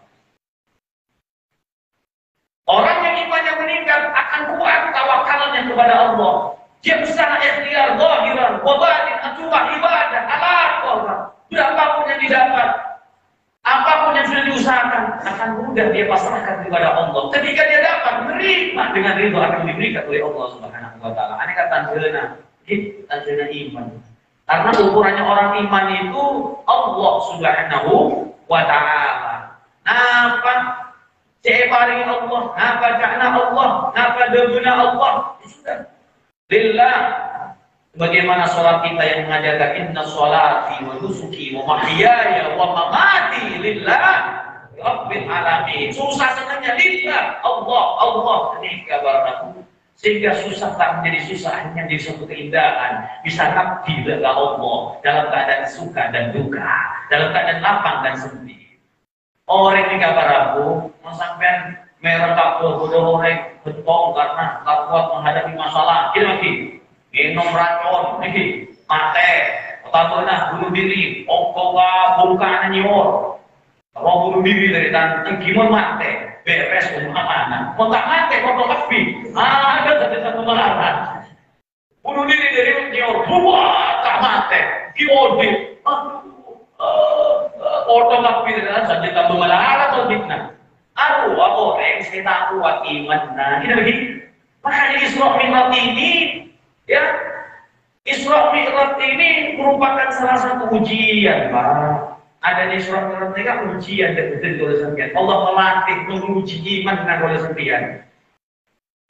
Orang yang imannya meningkat akan kuat tawakalnya kepada Allah. Dia bersama ikhtiar zahiran, wa batin, acuah ibadah, Allah. Berapapun yang didapat, apapun yang sudah diusahakan, akan mudah dia pasrahkan kepada Allah. Ketika dia dapat menerima dengan ridho akan diberikan oleh Allah Subhanahu wa Ta'ala. Ini kata tanjana iman. Karena ukurannya orang iman itu Allah Subhanahu wa Ta'ala. Apa? Siapa paringi Allah, ngapa cakna Allah, ngapa deguna Allah. Sudah. Lillah. Bagaimana sholat kita yang mengajarkan inna sholati wa nusuki wa mahyaya wa mamati lillah rabbil alamin. Susah senangnya lillah, Allah ini kabar aku. Sehingga susah tak menjadi susah, hanya menjadi suatu keindahan. Bisa ngabdi kepada Allah dalam keadaan suka dan duka, dalam keadaan lapang dan sempit. Orang ini kabar aku, mau sampai merah kapur, bodoh orang betong karena tak kuat menghadapi masalah. Ini lagi, minum racun, ini mate, otak bunuh diri, okoka bukan nyior. Kalau bunuh diri dari tangan, gimana mate? Beres mana? Mau tak mati, mau lebih. Ada satu melarat. Bunuh diri dari nyior, buat tak mati. Diodit. Orang lebih dari saja tak melarat atau fitnah. Aku orang saya tak kuat iman. Nah, ini lagi. Makanya Isra Mi'raj ini, ya, Isra Mi'raj ini merupakan salah satu ujian, Pak. Adanya surat mereka ujian dan betul oleh sampean. Allah melatih menguji iman dengan oleh sampean.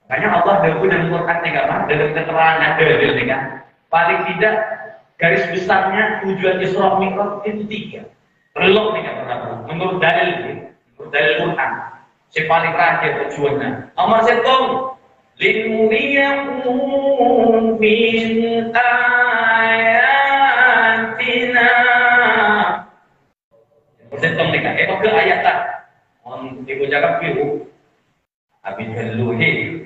Makanya Allah dalam Quran dalam keterangan dalil kan. Paling tidak garis besarnya tujuan Isra Mi'raj itu 3. Relok nih kan menurut dalil Quran. Si paling terakhir tujuannya. Nomor 1 linuriyakum min ayatina. Setong nih kan, ke ayat tak, dibacakan biru, habis terluhi.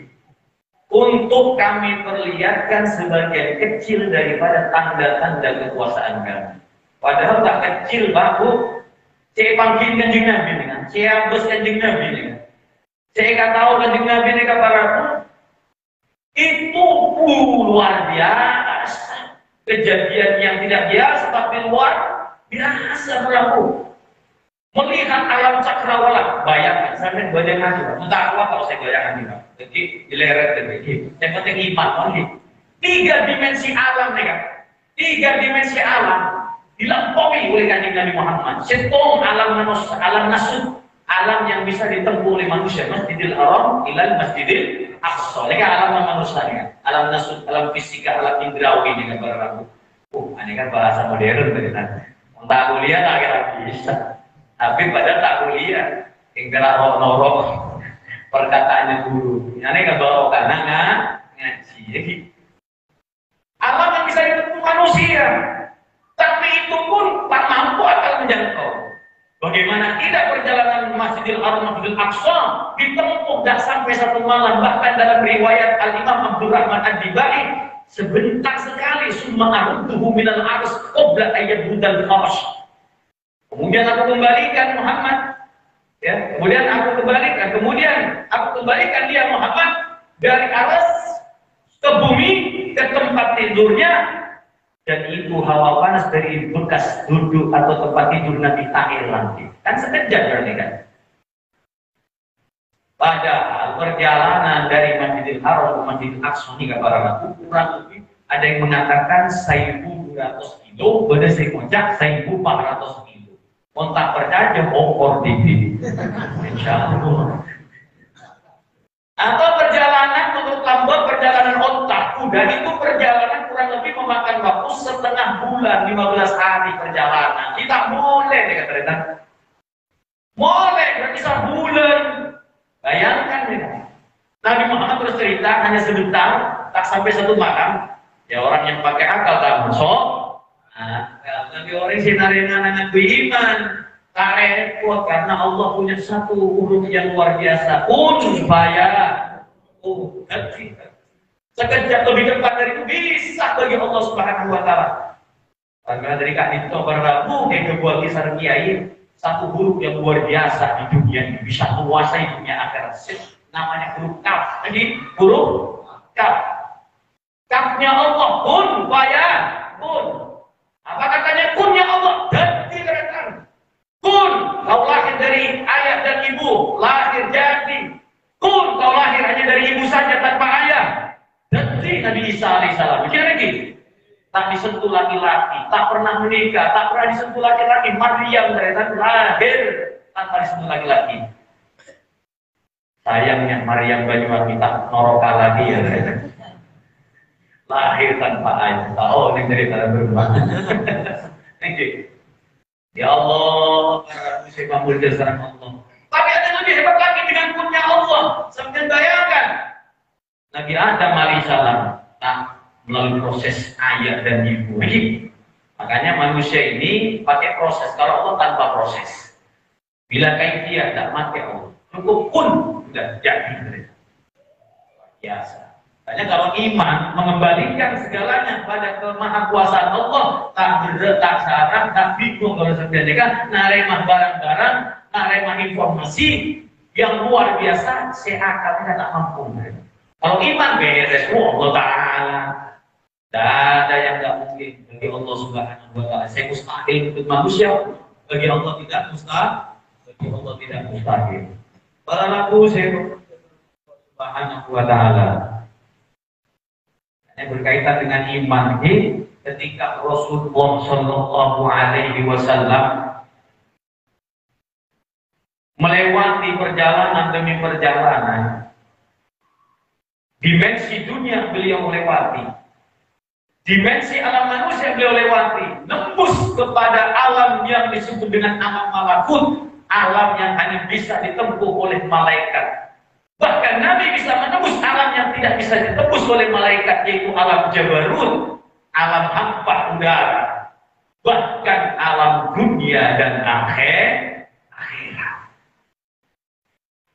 Untuk kami perlihatkan sebagian kecil daripada tanda-tanda kekuasaan kami. Padahal tak kecil bahu, saya panggil kanjeng Nabi nih kan, saya bos kanjeng Nabi nih kan, saya kata tahu kanjeng Nabi nih kan para itu luar biasa, kejadian yang tidak biasa tapi luar biasa berlaku. Melihat alam cakrawala, bayangkan, sampai banyak ngaji, entah apa kalau saya bayangkan juga. Jadi dileret jadi, yang penting iman, only. 3 dimensi alam nih kan, 3 dimensi alam dilampaui oleh kanjeng Nabi Muhammad. Setong alam manusia, alam nasud, alam yang bisa ditempuh oleh manusia, Masjidil Haram, ilal Masjidil Aqsa. Ini kan alam manusia nih kan, alam nasud, alam fisika, alam indrawi nih kan para rabu. Ini kan bahasa modern tadi kan. Entah kuliah nggak kira bisa. Tapi pada tak kuliah, tinggal norok perkataannya guru. Ini nggak bawa karena ngaji. Alam yang bisa ditempuh manusia, tapi itu pun tak mampu akan menjangkau. Bagaimana tidak perjalanan Masjidil Haram, Masjidil Aqsa ditempuh dah sampai 1 malam. Bahkan dalam riwayat Al Imam Abdurrahman Ad-Dibai sebentar sekali summa arudduhu minal ars qabla ayat budal farash. Kemudian aku kembalikan Muhammad, ya. Kemudian aku kembalikan dia Muhammad dari aras ke bumi ke tempat tidurnya, dan itu hawa panas dari bekas duduk atau tempat tidur Nabi Thailand. Kan sekejap berarti kan. Padahal perjalanan dari Masjidil Haram ke Masjidil Aqsa ini para kurang lebih ada yang mengatakan 1.200 kilo, benar saya kocak 1.400 kilo. Kontak percaya opor TV, insya Allah. Atau perjalanan menurut Lambert, perjalanan otak kuda itu perjalanan kurang lebih memakan waktu 1/2 bulan, 15 hari perjalanan. Kita boleh dikatakan, boleh berarti 1 bulan. Bayangkan ya. Nabi Muhammad terus cerita hanya sebentar, tak sampai 1 malam. Ya orang yang pakai akal tak masuk. Tapi orang sinarena anak iman tak repot karena Allah punya satu huruf yang luar biasa. Supaya sekejap lebih cepat dari itu bisa bagi Allah Subhanahu Wa Taala. Karena dari kak itu berlaku yang kebuat kisah kiai satu huruf yang luar biasa di dunia ini bisa menguasai dunia akhirat. Namanya huruf kaf. Jadi huruf kaf. Kafnya Allah kun. Apa katanya kunnya Allah dan dikatakan kun kau lahir dari ayah dan ibu lahir jadi kun kau lahir hanya dari ibu saja tanpa ayah jadi Nabi Isa alaihissalam. Begini lagi tak disentuh laki-laki, tak pernah menikah, tak pernah disentuh laki-laki. Maryam ternyata lahir tanpa disentuh laki-laki. Sayangnya Maryam Banyuwangi tak noroka lagi ya. Lahir tanpa ayah. Oh, ini cerita berbahaya. Ya Allah, saya mampu dasar Allah. Tapi ada yang lebih hebat lagi dengan punya Allah. Sampai bayangkan Nabi Adam alaihissalam melalui proses ayah dan ibu. Makanya manusia ini pakai proses. Kalau Allah tanpa proses. Bila kaifiah tak pakai Allah, cukup pun sudah jadi. Biasa. Makanya kalau iman mengembalikan segalanya pada kemahakuasaan Allah, tak berat, tak sarang, tak bingung kalau sebenarnya naremah barang-barang, naremah informasi yang luar biasa, seakalnya tak mampu. Kalau iman beres, Allah Ta'ala, tidak ada yang tidak mungkin bagi Allah Subhanahu Wa Ta'ala. Saya mustahil untuk manusia, bagi Allah tidak mustahil, bagi Allah tidak mustahil. Para laku saya Subhanahu Wa Ta'ala. Yang berkaitan dengan iman ini, ketika Rasulullah Shallallahu Alaihi Wasallam melewati perjalanan demi perjalanan, dimensi dunia beliau lewati, dimensi alam manusia beliau lewati, nembus kepada alam yang disebut dengan alam malakut, alam yang hanya bisa ditempuh oleh malaikat. Bahkan Nabi bisa menembus alam yang tidak bisa ditembus oleh malaikat, yaitu alam jabarut, alam hampa udara, bahkan alam dunia dan akhirat.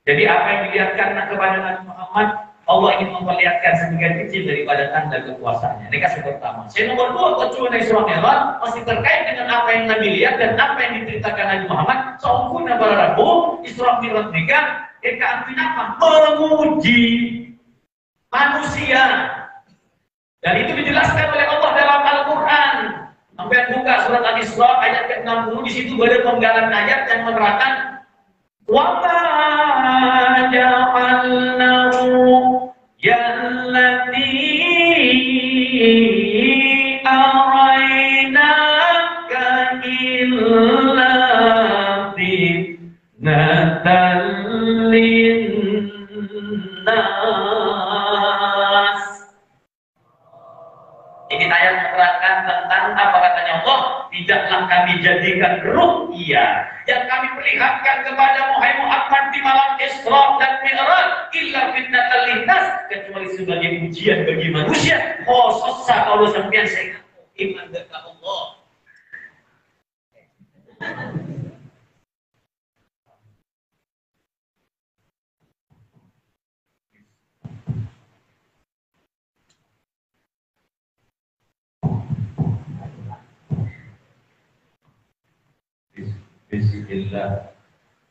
Jadi apa yang dilihatkan kepada Nabi Muhammad, Allah ingin memperlihatkan sebagian kecil daripada tanda kekuasaannya. Ini kasih pertama. Yang nomor dua, kecuali Isra Mi'raj masih terkait dengan apa yang Nabi lihat dan apa yang diceritakan Nabi Muhammad. Sempurna para rabu Isra Mi'raj nikah. Artinya apa? Menguji manusia. Dan itu dijelaskan oleh Allah dalam Al-Quran. Sampai buka surat Al-Isra ayat ke-60, di situ ada penggalan ayat yang menerangkan wa ma ja'alnahu yallati arainaka illa fitnatan linnas. Ini ayat menerangkan tentang apa katanya Allah, tidaklah kami jadikan ru'ya yang kami perlihatkan kepada Muhammad di malam Isra dan Mi'raj illa fitnatan linnas, kecuali sebagai ujian bagi manusia. Khususnya kalau sampeyan saya iman kepada Allah. Bismillah.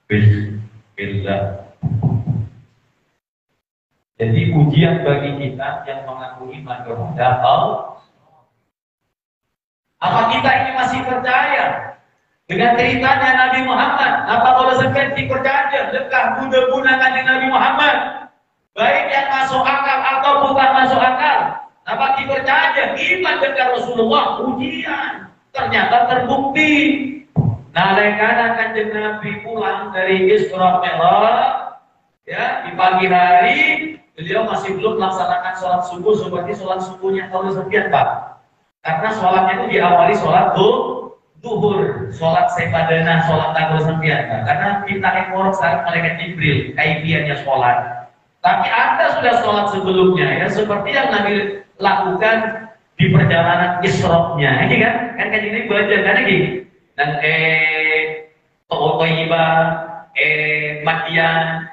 Bismillah. Jadi ujian bagi kita yang mengaku iman kepada Allah. Apa kita ini masih percaya dengan ceritanya Nabi Muhammad? Apa kalau seperti percaya dekah budak-budak Nabi Muhammad, baik yang masuk akal atau bukan masuk akal? Apa kita percaya iman dengan Rasulullah? Ujian ternyata terbukti. Nalekana kanjeng Nabi pulang dari Isra Mi'raj, ya di pagi hari beliau masih belum melaksanakan sholat subuh seperti sholat subuhnya tahun sekian Pak. Karena sholatnya itu diawali sholat duhur, sholat sepadana, sholat tanggal sekian Pak. Karena kita ekor saat malaikat Jibril, kaifiannya sholat. Tapi ada sudah sholat sebelumnya, ya seperti yang Nabi lakukan di perjalanan Isra-nya, ini kan kanjeng Nabi belajar kan ini. Dan Toibah, Madian,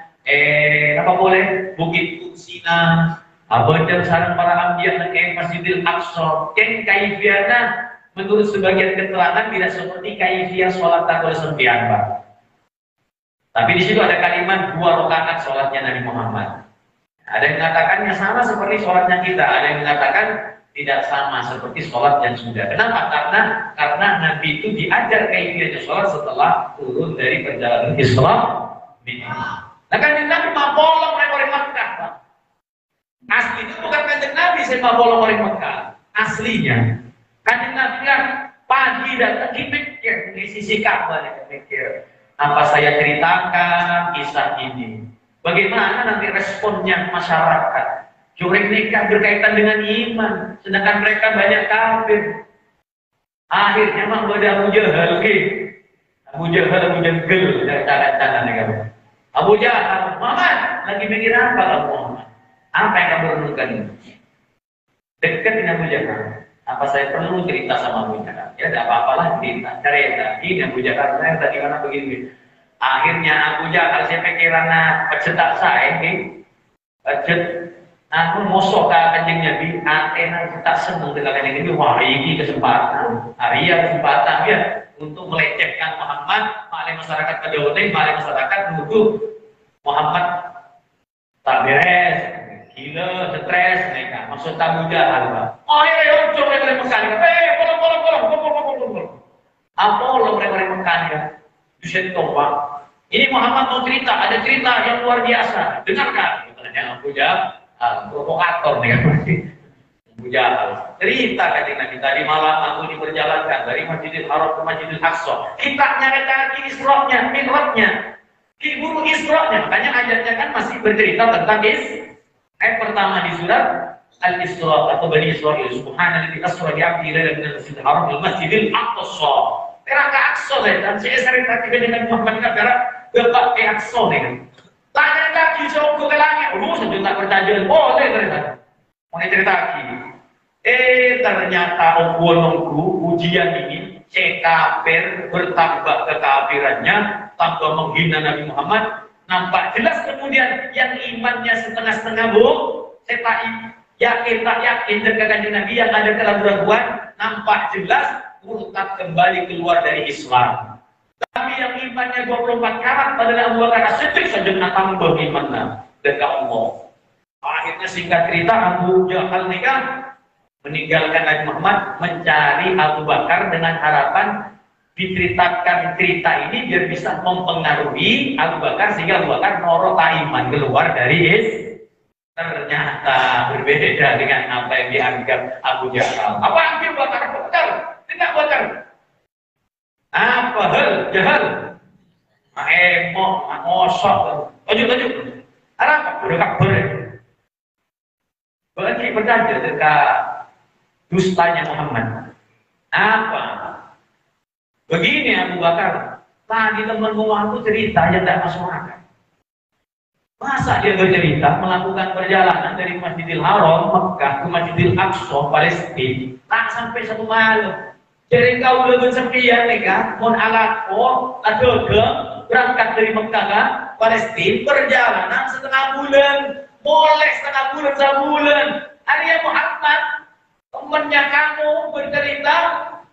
apa boleh Bukit Tursina, Abadar sarang para ambiya dan Masjidil Aqsa. Kaifiana menurut sebagian keterangan tidak seperti kaifiyah sholat takbir sembilan Pak. Tapi di situ ada kalimat 2 rakaat sholatnya Nabi Muhammad. Ada yang mengatakannya sama seperti sholatnya kita, ada yang mengatakan tidak sama seperti sholat yang sudah. Kenapa? Karena Nabi itu diajar kaifiyahnya sholat setelah turun dari perjalanan Isra Mi'raj. Nah kanjeng Nabi mau bolong oleh Mekah, Pak. Asli itu bukan kanjeng Nabi saya mau bolong oleh Mekah. Aslinya kanjeng Nabi kan pagi datang mikir di sisi Ka'bah, mikir apa saya ceritakan kisah ini. Bagaimana nanti responnya masyarakat? Jurek nikah berkaitan dengan iman, sedangkan mereka banyak kafir. Akhirnya mah ada Abu Jahal, Abu Jahal dari cara-cara negara. Abu Jahal, Muhammad lagi mikir apa kamu Muhammad? Apa yang kamu renungkan ini? Dekat dengan Abu Jahal. Apa saya perlu cerita sama Abu Jahal? Ya tidak apa-apalah cerita. Cerita. Ini Abu Jahal saya tadi mana begini. Akhirnya Abu Jahal saya pikiran pencetak saya ini pencet. Aku mosok ke kanjengnya di Athena tak senang dengan kanjeng ini. Wah ini kesempatan. Hari kesempatan ya untuk melecehkan Muhammad. Malai masyarakat kedone, malai masyarakat menuduh Muhammad tak beres, gila, stres, mereka. Maksud Abu Jahal, Pak. Oh ya, coba mereka Mekah. Bolong. Apa mereka Mekah ya? Yuset Pak. Ini Muhammad mau cerita, ada cerita yang luar biasa. Dengarkan, katanya Abu Jahal, provokator nih kan. Abu Jahal. Cerita kanjeng Nabi tadi malam aku diperjalankan dari Masjidil Haram ke Masjidil Aqsa. Kita nyari lagi Isra-nya, Mi'rajnya. Kiburu Isra-nya, makanya ayatnya kan masih bercerita tentang ayat pertama di surat Al-Isra atau Bani Israil. Subhanalladzi asra bi 'abdihi lailan minal masjidil haram ila masjidil aqsa. Teraka Aqsa dan saya sering praktikan dengan Muhammad negara Bapak Aqsa nih. Tanya lagi jauh ke langit, sudah tak percaya. Boleh cerita. Mau cerita lagi. Ternyata nunggu ujian ini kafir bertambah kekafirannya, tambah menghina Nabi Muhammad. Nampak jelas kemudian yang imannya setengah-setengah saya yakin tak yakin dengan Nabi yang ada keraguan, nampak jelas murtad kembali keluar dari Islam. Tapi yang imannya 24 karat adalah Abu Bakar As-Siddiq saja tambah imannya dekat Allah. Akhirnya singkat cerita Abu Jahal nikah meninggalkan Nabi Muhammad mencari Abu Bakar dengan harapan diceritakan cerita ini biar bisa mempengaruhi Abu Bakar sehingga Abu Bakar noro iman keluar dari Islam. Ternyata berbeda dengan apa yang dianggap Abu Jahal. Apa Abu Bakar? Betul, tidak Bakar. Apa hal Jahal? Mosok. Lanjut. Apa? Udah kabar. Bagi percaya dekat dustanya Muhammad. Apa? Begini Abu Bakar. Tadi temanmu aku cerita yang tidak masuk akal. Masa dia bercerita melakukan perjalanan dari Masjidil Haram Mekah ke Masjidil Aqsa Palestina tak sampai 1 malam. Jadi kau udah bersepian nih kan, mon alako atau berangkat dari Mekah ke Palestina perjalanan setengah bulan, boleh setengah bulan sebulan. Arya Muhammad temannya kamu bercerita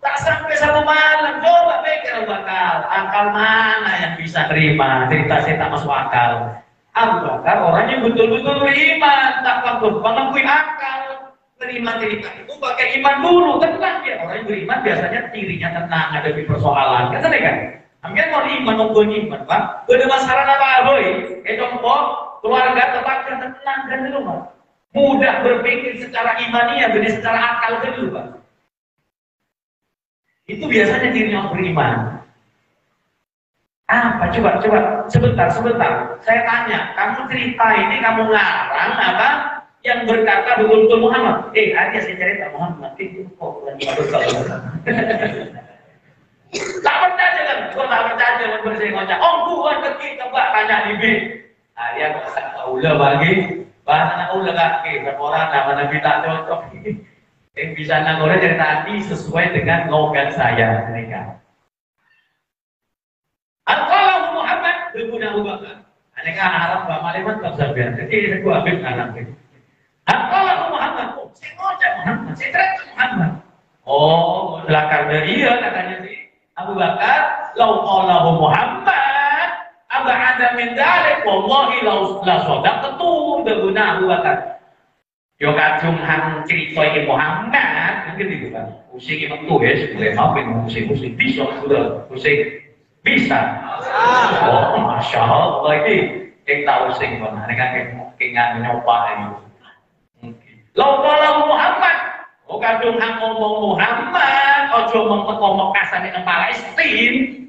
tak sampai 1 malam. Coba pikir akal mana yang bisa terima cerita saya tak masuk akal. Abu Bakar orangnya betul-betul beriman, tak takut mengakui akal, terima cerita itu pakai iman dulu, tenang dia. Orang yang beriman biasanya dirinya tenang hadapi persoalan, kan? Ambil mau iman, nunggu iman, Pak. Udah masalah apa boy? Contoh keluarga tempatnya tenang kan dulu, Pak. Mudah berpikir secara imaniah, benar secara akal kan dulu, Pak. Itu biasanya dirinya beriman. Apa? Coba sebentar. Saya tanya, kamu cerita ini kamu ngarang apa? Yang berkata betul-betul Muhammad. Aja saya cerita Muhammad itu kok lagi tak percaya kan? Kau tak percaya kan bersih ngocak. Gua pergi coba tanya di B. Dia kata ulah bagi, bahasa ulah kaki. Orang nama Nabi tak cocok. Yang bisa nanggur cerita ini sesuai dengan logat saya mereka. Al-Qalam Muhammad berguna Abu Bakar. Aneka Arab Pak Maliman tak sabar. Jadi aku ambil anak ini. Al-Qalam Muhammad. Saya ngocak Muhammad. Saya cerita Muhammad. Belakang dari dia katanya si Abu Bakar. Lau qalahu Muhammad. Ab'ada min dalik. Wallahi la sodak. Tentu berguna Abu Bakar. Yo kacung hang cerita ini Muhammad. Mungkin itu kan. Usik itu ya. Boleh maafin usik bisa sudah usik. Bisa. Masya Allah lagi. Kita tahu sing mana. Ini kan kita nyoba ini. Lau kalau Muhammad, kadung hang ngomong Muhammad, ojo ngomong Mekah sampai nang Palestina.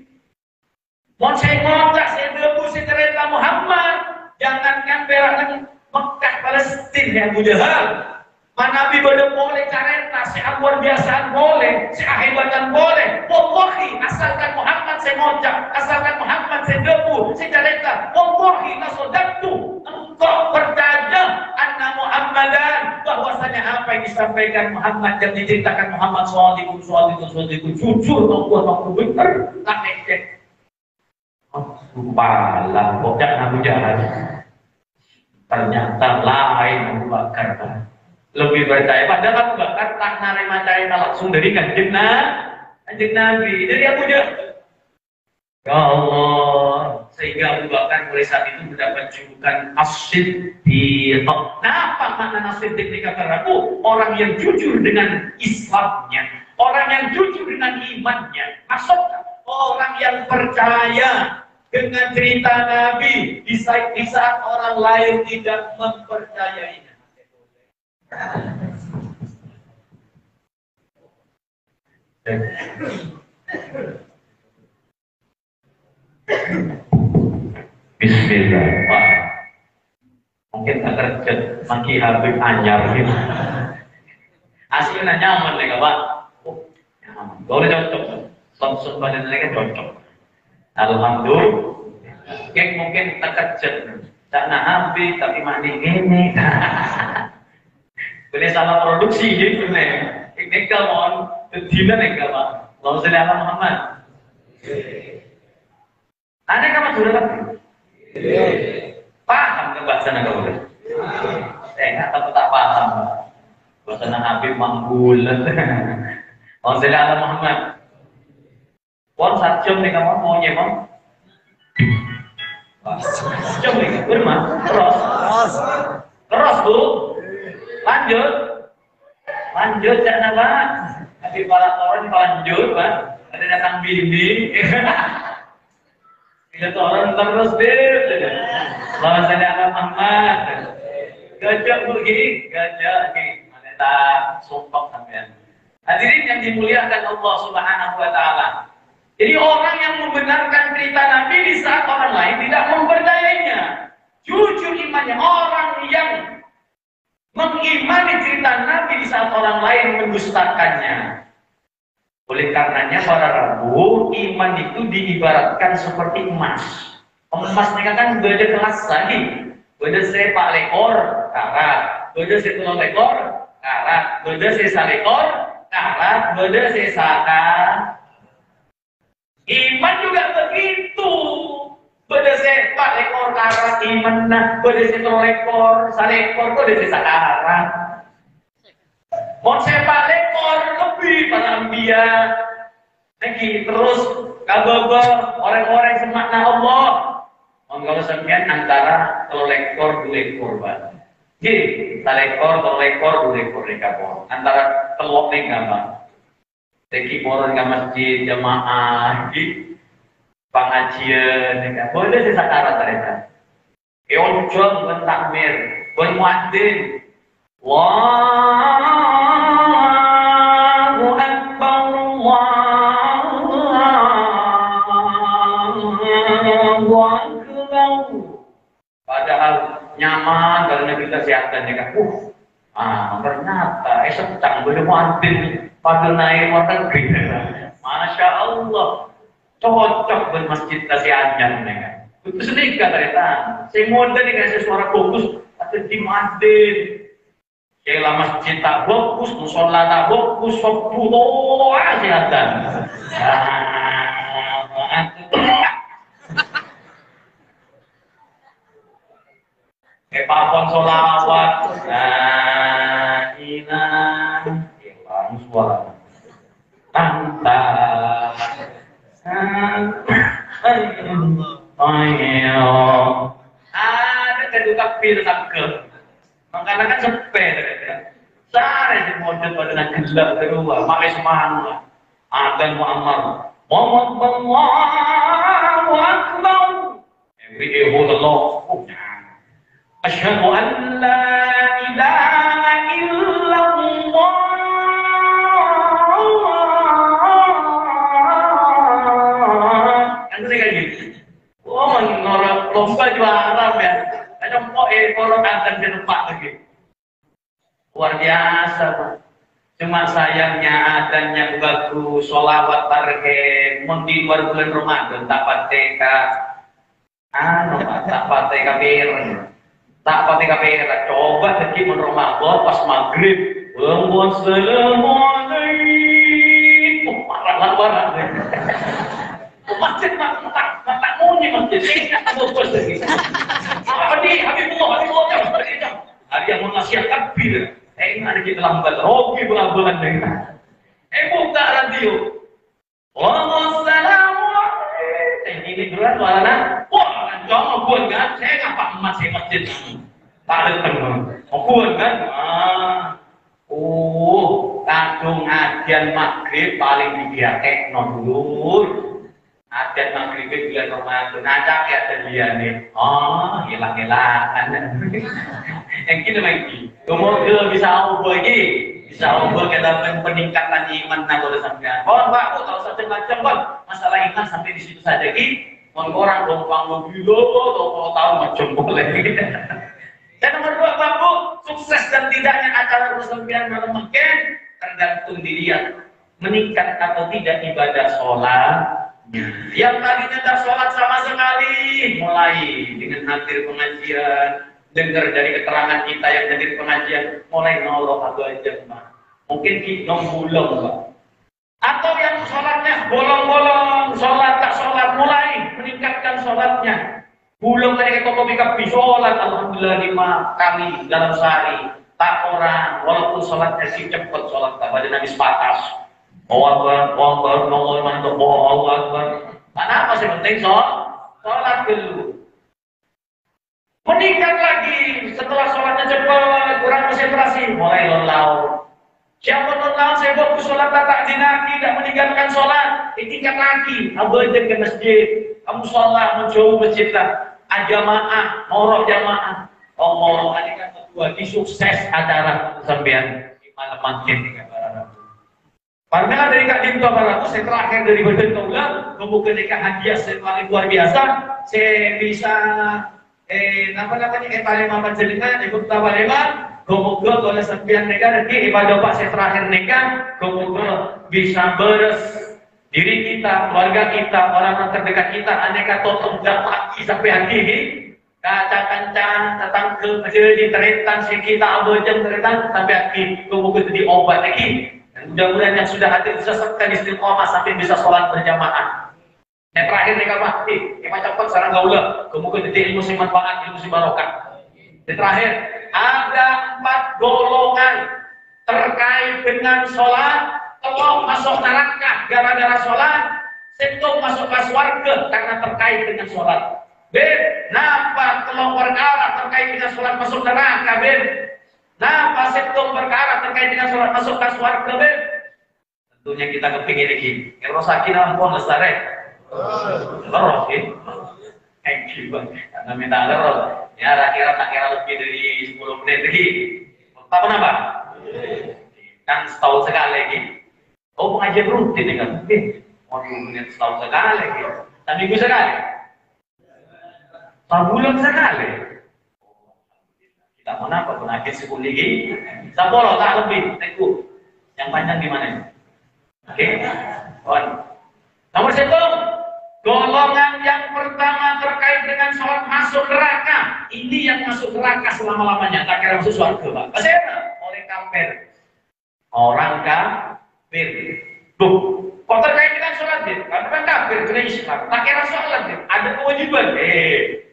Mon saya ngocak saya debu si cerita Muhammad. Jangankan perangan Mekah Palestina ya Abu Jahal. Nabi pada boleh careta, si luar biasaan boleh, si ahibatan boleh. Wallahi, asalkan Muhammad saya ngocap, asalkan Muhammad saya debu, si careta. Wallahi nasodaktu, engkau percaya anna Muhammadan, bahwasanya apa yang disampaikan Muhammad yang diceritakan Muhammad SAW jujur, Allah benar, tak ecek. Sumpahlah, pokok Abu Jahal. Ternyata lain Abu Bakar. Lebih percaya padahal Abu Bakar tak nerima cerita langsung dari kanjeng Nabi, dari Abu Jahal. Ya Allah, sehingga Abu Bakar mulai saat itu mendapat julukan As-Siddiq. Nah, apa makna As-Siddiq dikatakan? Orang yang jujur dengan Islamnya, orang yang jujur dengan imannya. Maksudnya orang yang percaya dengan cerita Nabi di saat orang lain tidak mempercayainya. Bismillah, Pak. Mungkin tak terjadi maki Habib anyar gitu. Aslinya nyaman nih, Pak. Oh, nyaman. Boleh cocok. Sonsor badan mereka cocok. Alhamdulillah. Mungkin tak terjadi. Tak nak Habib tapi mandi ini. Boleh salah produksi gitu nih. Ini kalau tidak nih Pak. Lalu saya Muhammad. Ada kamu sudah kan? Paham ke bahasa negara? Enggak tak paham. Bahasa Habib manggul. Lalu saya Muhammad. Pon satjam nih kamu mau nyemong? Jam nih, bermah? Terus bu. Lanjut jangan apa? Tapi para orang lanjut, Pak. Ada datang bimbing. Kita orang terus deh. Lawan saya anak Muhammad. Gajah pergi, gajah ini. Mana sumpah sampean. Hadirin yang dimuliakan Allah Subhanahu wa taala. Jadi orang yang membenarkan cerita Nabi di saat orang lain tidak mempercayainya. Jujur imannya orang yang mengimani cerita Nabi di saat orang lain mendustakannya. Oleh karenanya para Rabu, iman itu diibaratkan seperti emas. Emas mereka kan beda kelas lagi. Beda sepak lekor, karat. Beda setulung lekor, karat. Beda sesa lekor, karat. Beda sesaka. Iman juga begitu. Beda sepak lekor karat iman nah, beda setulung lekor, salekor, beda sesa karat. Mau sepak lekor lebih para ambia. Lagi terus kabar orang-orang semakna Allah. Kalau sekian antara telur lekor dua ekor Pak. Jadi salekor telur lekor dua ekor rekapor. Antara telur negama. Lagi orang ke masjid jamaah di pengajian. Boleh sesakarat mereka. Keoncong bentakmir, bermuadzin. Allahu Akbar, Allahu Akbar. Padahal nyaman karena kita kesehatan ya kan. Ternyata esok boleh muadzin pada naik motor gitu. Masya Allah, cocok buat masjid kasihannya nih kan. Itu sedikit ternyata. Saya modal nih kasih suara fokus atau di muadzin. Kayak masjid tak fokus, musola tak fokus, sopu doa kesehatan. Kayak papon solawat. Hilang suara. Antara. Ada kedua takbir takbir. Makanya kan sepeda. Sare si model pada nak gelap kedua, pakai semangat. Adan Muhammad. Allahu Akbar. Every Allah. Asyhadu an la ilaha illallah. Kan saya kayak gitu. Oh, menolak lomba juara ya. nempok kalau akan di tempat lagi. Luar biasa, Pak. Cuma sayangnya adanya bagus, sholawat target, di luar bulan Ramadan tak pateka, tak pateka bir, tak pateka bir. Coba lagi Ramadan pas maghrib, wassalamualaikum, marah. Masjid tak muni masjid, saya tak bagus lagi. Apa ni? Habibullah, hari yang menasihatkan bir. Ada kita lambat, rogi bulan-bulan dengan. Buka radio. Wassalamualaikum. Ini berat warna. Wah, jangan buat kan? Saya ngapa emas saya masjid. Tak ada teman. Buat kan? Kadung ajian maghrib paling dibiarkan nondur. Ajian maghrib bulan Ramadan. Ngajak ya terlihat. Hilang-hilangan. Yang kita lagi. Semoga bisa ubah ke dalam peningkatan iman naga sampean. Kawan Pak, kalau macam-macam Bang, masalah iman sampai di situ saja ki. Orang gampang begitu, tahu macam boleh. Dan nomor 2 Pak Bu, sukses dan tidaknya acara persembahan malam makin tergantung dilihat meningkat atau tidak ibadah sholat. Yang tadinya tak sholat sama sekali, mulai dengan hadir pengajian. Dengar dari keterangan kita yang hadir pengajian mulai nolok atau aja Pak. Mungkin kita bolong Pak. Atau yang sholatnya bolong-bolong, sholat tak sholat mulai meningkatkan sholatnya. Bolong dari kopi kapi sholat alhamdulillah 5 kali dalam sehari. Tak orang walaupun sholatnya si cepat sholat tak pada nangis patas. Allah mantap Allah. Kenapa sih penting sholat dulu. Meningkat lagi setelah sholatnya cepat, kurang konsentrasi, mulai lelau. Siapa lelau, saya bawa ke sholat tak dinaki, tidak meninggalkan sholat, ditingkat lagi. Abadin ke masjid, kamu sholat, menjauh masjid lah. Jamaah, norok jamaah. Allah, adik kedua, di sukses acara sampean di malam makin. Karena dari Kak Dinto Baraku, saya terakhir dari Badan Kaulah, kemudian nikah hadiah saya paling luar biasa, saya bisa Palembang panjenengan ikut Palembang, semoga kalau sepian negara di ibadah Pak saya terakhir nikah, semoga bisa beres diri kita, keluarga kita, orang-orang terdekat kita, aneka totok dan pagi sampai hari ini, kaca-kaca datang ke jadi teretan si kita abojang teretan sampai hari, semoga jadi obat lagi. Dan mudah-mudahan yang sudah hadir bisa serta istiqomah sampai bisa sholat berjamaah. Yang terakhir nih Pak, macam sarang gaula, kemudian jadi ilmu si manfaat, ilmu si barokah. Yang terakhir, ada 4 golongan terkait dengan sholat. Kalau masuk neraka gara-gara sholat, sentuh masuk ke surga karena terkait dengan sholat. Napa kalau perkara terkait dengan sholat masuk neraka? Napa sentuh perkara terkait dengan sholat masuk ke surga? Tentunya kita kepingin lagi. Ngerosakin ampun lestari. Lorok ya, karena minta lorok. Ya, tak kira lebih dari 10 menit lagi. Tak kenapa? Kan setahun sekali lagi. Oh, pengajian rutin ya kan? Mau 20 menit setahun sekali lagi. Dan minggu sekali. Sebulan sekali. Kita mau apa? Pengajian 10 lagi. Sepuluh tak lebih. Teguh. Yang panjang gimana? Oke. Nomor 1. Golongan yang pertama terkait dengan sholat masuk neraka. Ini yang masuk neraka selama-lamanya. Tak kira masuk surga, Pak. Kenapa? Oleh kafir. Orang kafir. Kok terkait dengan sholat, karena kan kafir, kena Islam. Tak kira sholat, ada kewajiban.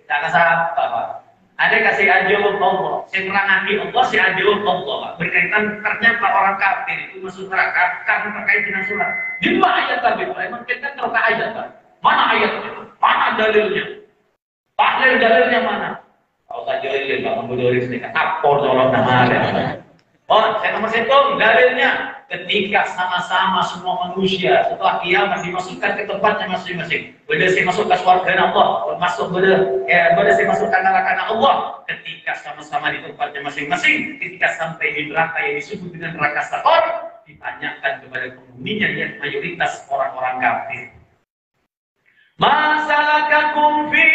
Jangan salah, Pak. Ada kasih ajalul Allah. Saya merangi Allah, saya ajalul Allah. Berkaitan ternyata orang kafir itu masuk neraka karena terkait dengan sholat. Di mana ayat tadi? Emang kita terkait ayat, Pak. Mana ayatnya? Mana dalilnya? Dalilnya mana? Kalau tak dalilnya, Pak Membudoris ini kan akor orang nama ada. Saya nomor 1, dalilnya ketika sama-sama semua manusia setelah kiamat dimasukkan ke tempatnya masing-masing. Beda saya masuk ke surga Allah, beda saya masuk ke neraka Allah. Ketika sama-sama di tempatnya masing-masing, ketika sampai di neraka yang disebut dengan neraka Sakor, ditanyakan kepada penghuninya yang mayoritas orang-orang kafir. Masalakakum fi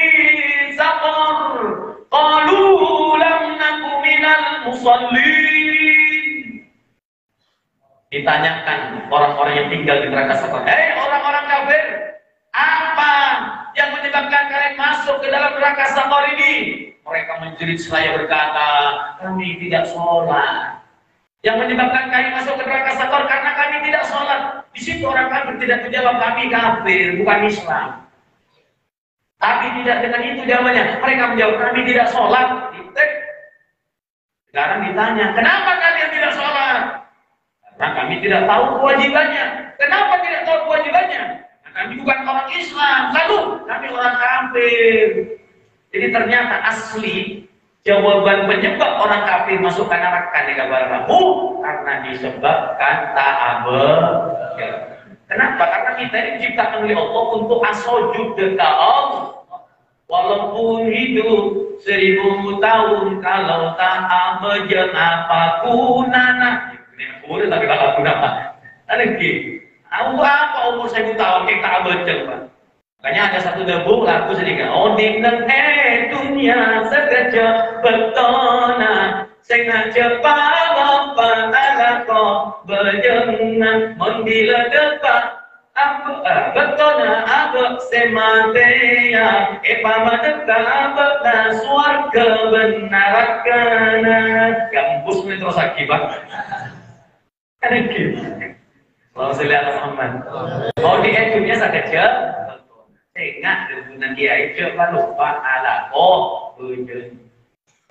saqar qalu musallin. Ditanyakan orang-orang yang tinggal di neraka sakor, hei orang-orang kafir, apa yang menyebabkan kalian masuk ke dalam neraka sakor ini? Mereka menjerit seraya berkata, kami tidak sholat. Yang menyebabkan kami masuk ke neraka sakor karena kami tidak sholat. Di situ orang kafir tidak menjawab, kami kafir, bukan Islam. Tapi tidak dengan itu jawabannya. Mereka menjawab, kami tidak sholat. Sekarang ditanya, kenapa kalian tidak sholat? Karena kami tidak tahu kewajibannya. Kenapa tidak tahu kewajibannya? Nah, kami bukan orang Islam. Lalu kami orang kafir. Jadi ternyata asli jawaban penyebab orang kafir masuk ke neraka di kabarmu karena disebabkan ta'abud. Kenapa? Karena kita ini diciptakan oleh Allah untuk asojud dekat Allah. Walaupun hidup 1000 tahun, kalau tak abejan apa gunana. Ini boleh tapi kalau gunana. Ada lagi. Apa umur 1000 tahun kita abejan, Pak? Makanya ada satu debu lagu sedikit. Oh dineng dunia segera betona, sengaja apa ala kau berjenang menggila depan. Betona abek sematea epamadeka abekna swarga benarakana kampus ini terus akibat ada gitu kalau saya lihat Muhammad mau di dunia saja tengah dengan dia itu lupa ala bujen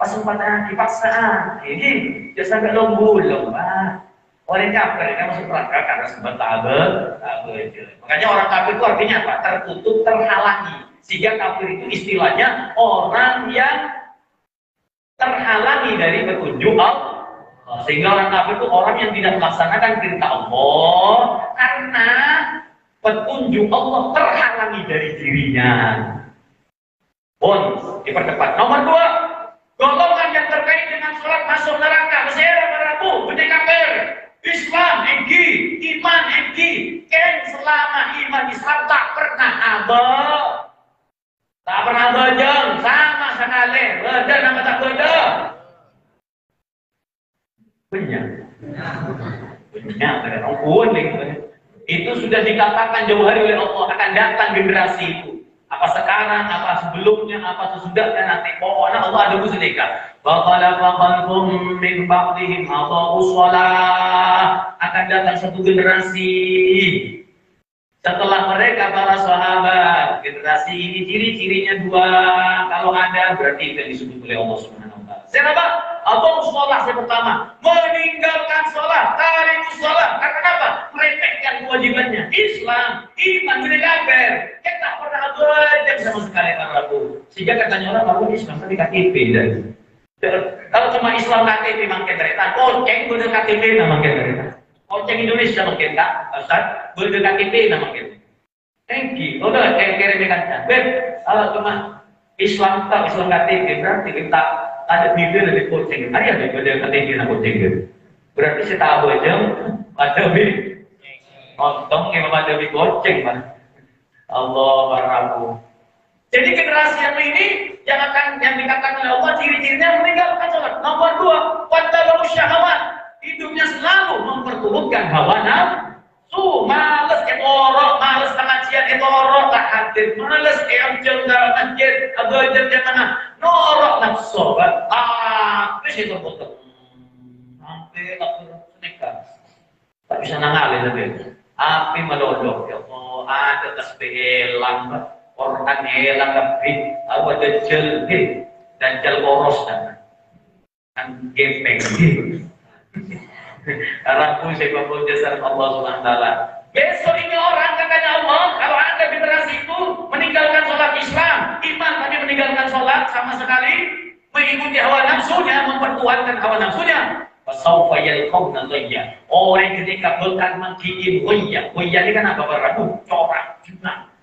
pas umpatan dipaksaan ini dia sampai lomba orang kafir kan masuk neraka karena sebab ta'abud. Makanya orang kafir itu artinya apa? Tertutup, terhalangi. Sehingga kafir itu istilahnya orang yang terhalangi dari petunjuk Allah. Sehingga orang kafir itu orang yang tidak melaksanakan perintah Allah karena petunjuk Allah terhalangi dari dirinya. Dipercepat. Nomor 2, golongan yang terkait dengan sholat masuk neraka. Mesir merabu, benih kafir. Islam enggi, iman enggi, ken selama iman Islam tak pernah bejeng sama sekali, beda nama tak beda. Banyak ada orang itu sudah dikatakan jauh hari oleh Allah akan datang generasi itu. Apa sekarang, apa sebelumnya, apa sesudahnya nanti. Pokoknya Allah ada sedekah. Faqalafakum min ba'dihim adha'us shalah. Akan datang satu generasi setelah mereka para sahabat. Generasi ini ciri-cirinya 2. Kalau ada berarti itu yang disebut oleh Allah Subhanahu wa taala. Siapa? Adha'us shalah yang pertama, meninggalkan sholat, tarikus sholat. Karena apa? Meremehkan kewajibannya. Islam, iman, benih kafir. Kita pernah belajar sama sekali Rabu. Sehingga katanya orang baru Islam tapi KTP dan kalau cuma Islam KTP makin derita, koceng bener KTP nama makin derita. Koceng Indonesia makin tak, Ustaz, bener KTP nama makin. Thank udah kere kan. Kalau cuma Islam tak Islam KTP berarti kita ada bibir dari koceng. Ada bener KTP nama koceng. Berarti saya tahu aja ada bibir. Nonton yang ada bibir koceng man. Allah baraku. Jadi generasi yang ini yang dikatakan oleh Allah ciri-cirinya meninggalkan sholat. Nomor 2, wattabu syahwat. Hidupnya selalu memperturutkan hawa nafsu. Males etorok, males pengajian etorok, tak hadir. Males jam dalam masjid, jam tengah. Norok nafsu. Terus itu betul. Sampai aku sedekah. Tak bisa nangalin lebih. Api melodok. Ya Allah, ada tasbih lambat. Orang helang lebih, ada jel dan jel boros dan gepeng. Karena aku sebab jasa Allah Subhanahu wa taala. Besok ini orang katanya Allah, kalau ada generasi itu meninggalkan sholat Islam, iman tapi meninggalkan sholat sama sekali, mengikuti hawa nafsunya, mempertuhankan hawa nafsunya. Fasaufa yalqawna ghayya. Orang ketika berkat makiin ghayya. Ghayya ini kan apa berabu? Corak, fitnah.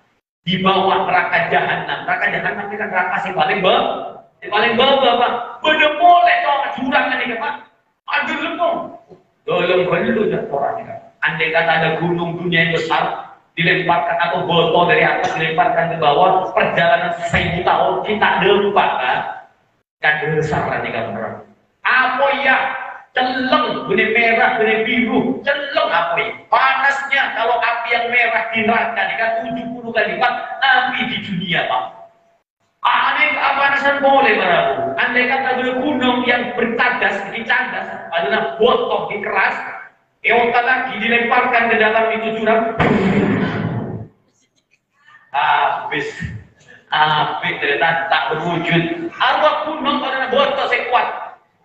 Di bawah neraka jahanam. Neraka jahanam ini kan neraka si paling Pak. Bener boleh dong jurang ini Pak. Ada lemong. Dalam dulu dah orangnya. Andai kata ada gunung dunia yang besar dilemparkan atau botol dari atas dilemparkan ke bawah, perjalanan 1000 tahun kita lupa kan? Kan besar nanti kan orang. Apa ya? Celeng, gune merah, gune biru, celeng apa ya? Panasnya kalau api yang merah di neraka kan 70 kali lipat api di dunia, Pak. Aneh kepanasan boleh baraku. Andai kata gunung yang bertandas, dicandas, adalah botol keras, eota lagi dilemparkan ke dalam itu jurang, habis, habis ternyata tak berwujud. Arwah gunung pada botol sekuat.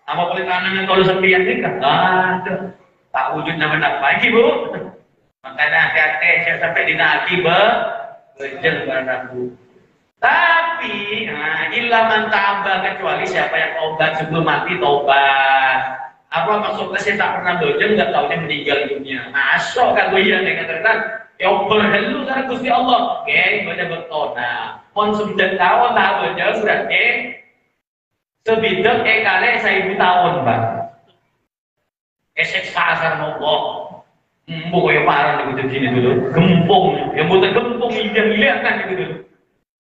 Apa boleh tanamnya kalau sembilan ini kan? Ada, tak wujud nama lagi Bu. Makanya hati-hati saya sampai dinaki berjel baraku. Tapi, illa man ta'aba, kecuali siapa yang taubat sebelum mati taubat. Apa maksudnya saya tak pernah bojeng, nggak tahunya meninggal dunia. Masuk kan gue ya dengan katakan, ya berhelu karena Gusti Allah. Oke, baca betul. Nah, pon 9 tahun tak bojeng berarti sebidang kali 1000 tahun, Pak. Esek pasar Allah. Pokoknya parah nih gini dulu. Gempung, yang bukan gempung yang kan gitu dulu.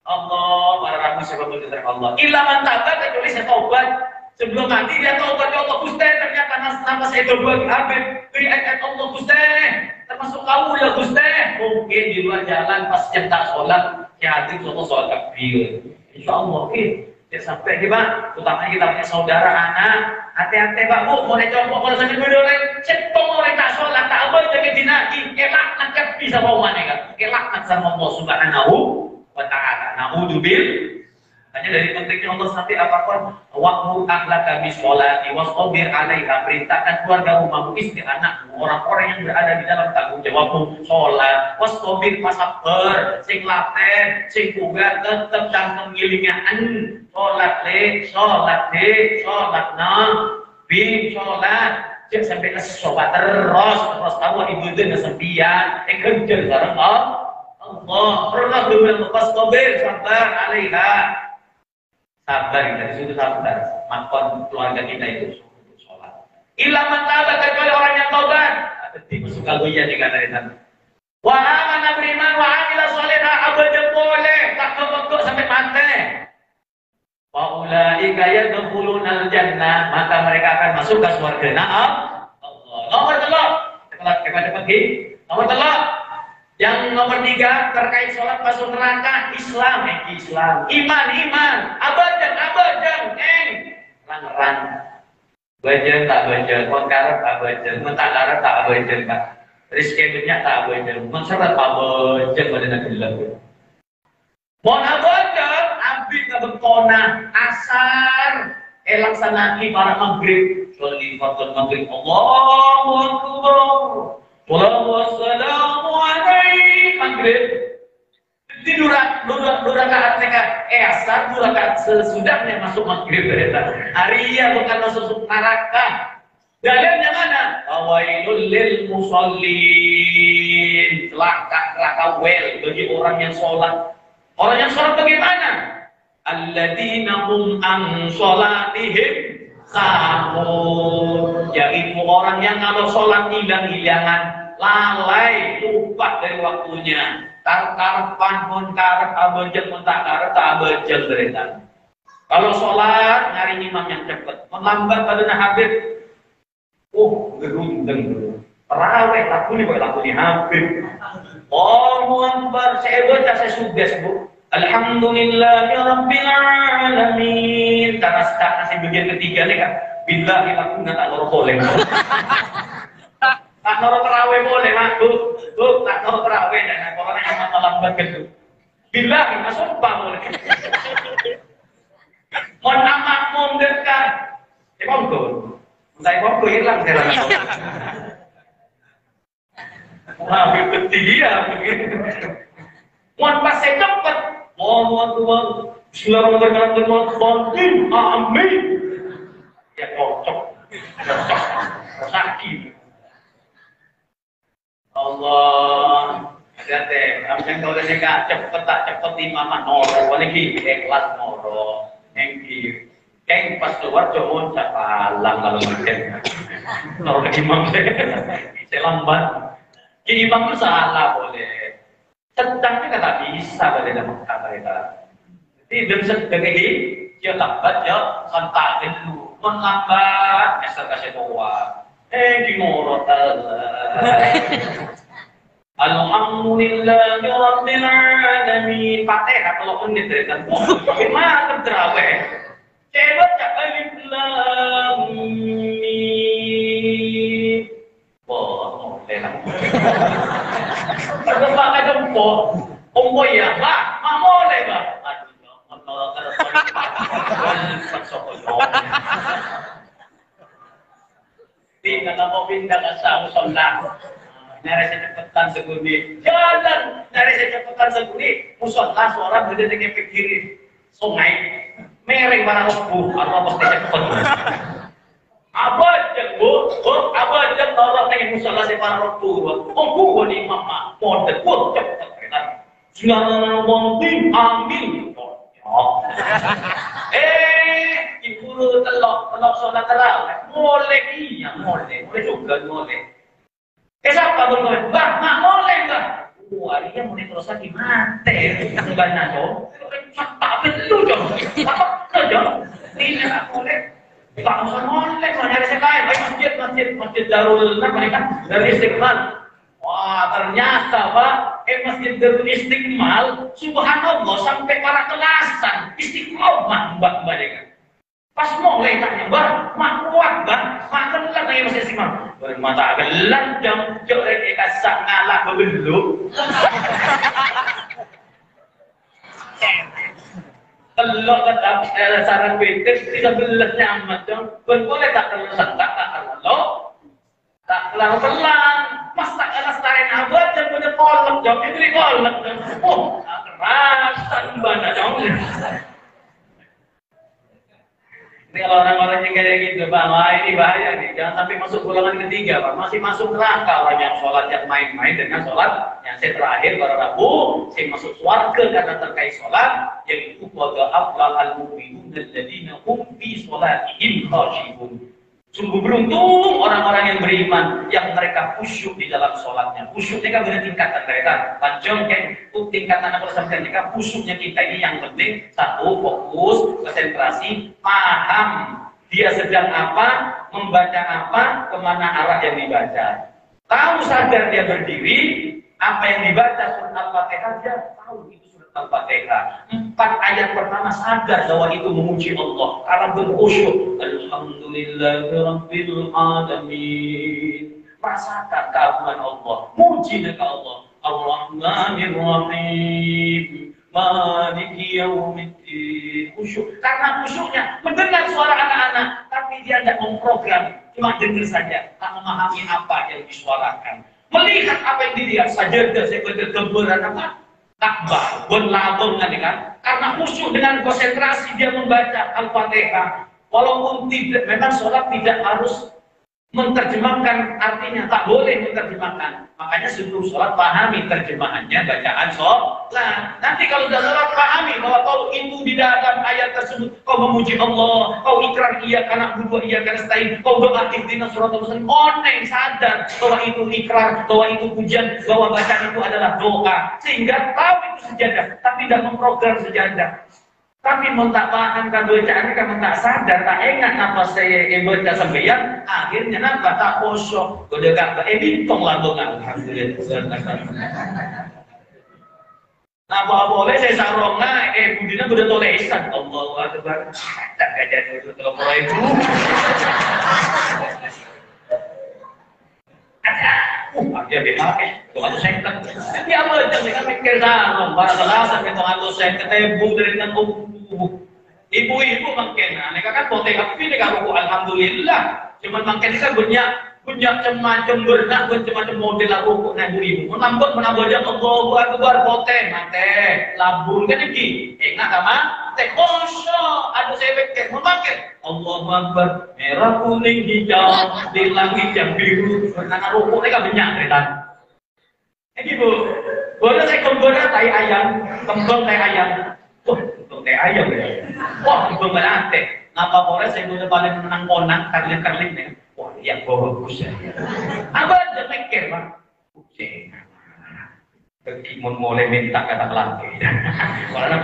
Allah, para ragu sebab dari Allah. Ilaman tabat kecuali saya taubat. Sebelum mati dia taubat ya Allah Gusti, ternyata nama saya taubat habis. Beri ayat Allah Gusti, termasuk kau ya Gusti. Mungkin di luar jalan pas jam tak sholat, ya hati Allah sholat takbir. Insyaallah dia sampai di Pak, utamanya kita punya saudara anak. Hati-hati Pak Bu, mau coba kalau sampai video lain, cetong orang tak sholat tak apa jadi dinaki, kelak nak bisa bawa mana kan? Kelak nak sama Allah Subhanahu wa ta'ala. Na'udzubil. Hanya dari pentingnya Allah sampai apapun wa'mur ahlaka bisholati wastabir 'alaiha, perintahkan keluarga rumahmu, istri anakmu, orang-orang yang berada di dalam tanggung jawabmu sholat, wastabir masabar, sing laten, sing kuat tetep cangkem ngilingan sholat bi sholat cek sampai ke sobat terus tahu ibu itu kesempian kejar bareng Allah pernah dulu wastabir sabar 'alaiha. Sabar kita disitu sabar, makon keluarga kita itu sholat. Ilaman tabat kecuali orang yang taubat. Ada tipe suka goya jika dari sana. Wa amana beriman wa amila sholihah abadan boleh tak kebekok sampai mati. Wa ulaika yadkhulunal jannah, maka mereka akan masuk ke surga. Naam. Allah. Nomor 3. Cepat pergi. Nomor 3. Yang nomor 3 terkait sholat masuk neraka, Islam, iman, abadan, rang, bajan tak bajan, konkarat tak bajan, mentakarat tak bajan, Pak. Rizki dunia tak bajan, menserat tak bajan, badan gelap. Mohon abadan, abid kabekona, asar, elaksanaki para maghrib, sholi fardhu maghrib, Allahu Akbar. Wassalamu alaihi maghrib. Di dua rakaat mereka asar, 2 rakaat sesudahnya masuk maghrib berita. Arya bukan masuk neraka. Dalilnya mana? Fawailul lil musallin. Celaka wel bagi orang yang sholat. Orang yang sholat bagaimana? Alladzina hum an sholatihim sahun, yaitu orang yang kalau sholat hilang-hilangan, lalai, lupa dari waktunya. Karepan pun karep abajel pun tak karep tak abajel berita. Kalau sholat nyari imam yang cepat, melambat pada habib. Gerundeng dulu. Terawih lakuni boleh lakuni habib. Allahu Akbar, saya baca saya suges Bu. Alhamdulillahirabbil alamin. Karena nasi bagian ketiga nih kan. Billahi lakuna tak loro boleh. Tak loro terawih boleh, Mak. Bu, tak loro terawih dan orang yang lambat gitu. Billahi masumpah boleh. Mon amak mon dekat. Monggo. Saya monggo hilang saya rasa. Wah, ketiga begitu. Mon pas saya cepat. Allahu Bismillahirrahmanirrahim. Amin. Ya cocok. Sakit. Allah. Hati-hati. Ambil kalau dia cepet tak cepet imam noro. Lagi ikhlas noro. Engki. Keng pas keluar jauh capalang kalau mungkin. Noro ke imam saya lambat. Imam itu salah boleh. Sedangnya kata bisa pada dalam kata kita. Jadi dengan sedang ini dia lambat ya kontak dulu, melambat master kasih tua. Dimorot Alhamdulillahi Rabbil Alamin. Fatihah kalau menit kan. Gimana terawih? Coba cak alif lam mim. Wah, lelah. Terus pakai jempol. Ya, Pak. Boleh, Pak. Aduh, tinggal mau pindah ke musola. Nari cepetan seguni. Jalan, nari cepetan seguni. Musola seorang berdiri ke kiri sungai. Mereng para robu, apa pasti cepet. Apa jeng bu, apa jeng orang yang musola si para robu. Bu ni mama, model bu cepet kita. Jangan ngomong amin. Ibu telok sholat terawih. Boleh iya, boleh juga boleh. Siapa boleh? Bah, mak boleh bah. Hari ini mau terus lagi mati. Enggak naso. Tak perlu dong. Apa dong? Tidak boleh. Tak usah boleh. Kalau nyari sekali, masjid Darul mereka dari Istiqlal. Wah, ternyata Pak, Masjid Darul Istiqlal, subhanallah sampai para kelasan istiqomah mbak mereka. Pas mulai tanya, Mbak, mak kuat, Mbak, mak kelan lagi Masjid Istiqlal. Bermata kelan jam jauh kasak ngalah belum. Kalau tetap saran betes tidak belas nyaman dong. Boleh tak terletak tak kalau tak kelang-kelang, mas tak kelestarian abad dan punya kolek jauh ini kolek. Oh, kerasan banget dong. Ini kalau orang-orang yang kayak gitu, Pak, wah ini bahaya nih. Jangan sampai masuk golongan ketiga, Pak. Masih masuk neraka orang yang sholat yang main-main dengan sholat yang saya terakhir pada Rabu, saya masuk surga karena terkait sholat yang itu qad aflahal mu'minun alladzina hum fi sholatihim khashi'un. Sungguh beruntung orang-orang yang beriman yang mereka khusyuk di dalam sholatnya. Khusyuknya kan beda tingkatan mereka. Panjang kan tingkatan apa saja mereka khusyuknya kita ini yang penting satu fokus, konsentrasi, paham dia sedang apa, membaca apa, kemana arah yang dibaca. Tahu sadar dia berdiri, apa yang dibaca surat Al-Fatihah dia tahu itu surat Al-Fatihah. 4 ayat pertama sadar bahwa itu memuji Allah karena berkhusyuk. Alhamdulillahirabbil alamin. Rasakan keagungan Allah, muji kepada Allah. Ar-Rahmanir Rahim. Maliki yaumiddin. Khusyuk. Karena khusyuknya mendengar suara anak-anak, tapi dia tidak memprogram, cuma dengar saja, tak memahami apa yang disuarakan. Melihat apa yang dilihat saja, saya berkeberan apa? Takbah, berlabung kan? Karena khusyuk dengan konsentrasi dia membaca Al-Fatihah. Walaupun tidak, memang sholat tidak harus menerjemahkan artinya, tak boleh menerjemahkan. Makanya sebelum sholat pahami terjemahannya bacaan sholat. Nanti kalau sudah sholat pahami bahwa kau itu di dalam ayat tersebut kau memuji Allah, kau ikrar iya karena berdua iya karena stain, kau doa ihdina suratul mustaqim. Oneng sadar bahwa itu ikrar, bahwa itu pujian, bahwa bacaan itu adalah doa, sehingga tahu itu sejadah, tapi tidak memprogram sejadah. Tapi mau tak paham kan bacaannya, kan tak sadar, tak ingat apa saya baca sampeyan, akhirnya nampak tak kosong. Udah kata, bintong lambungan. Alhamdulillah. Nah, boleh saya sarongna, budina udah tolesan. Allahu Akbar. Tak jadi itu kalau itu. Dia bilang, tuhan tuh saya dia apa jangan mikir sama, para alasan tuhan tuh saya ketemu dari ibu-ibu makin, mereka kan potek ini kalau alhamdulillah, cuman makin ini kan banyak macam-macam berenang, macam-macam model aku nak ibu-ibu, menambah jam Allahu Akbar potek, mate, labur kan iki, enak sama, teh kosong, aduh saya pikir, memakai Allahu Akbar, merah kuning hijau, di langit yang biru, berenang rukuk mereka banyak cerita. Ini bu, boleh saya kembali tai ayam, kembang tai ayam. Wah, kembang tai ayam ya. Wah, kembang belante. Ngapa boleh saya boleh balik menang konang, karling-karling nih. Wah, yang bagus ya. Apa aja mikir, Pak? Kucing. Kekimun mulai minta kata lagi. Karena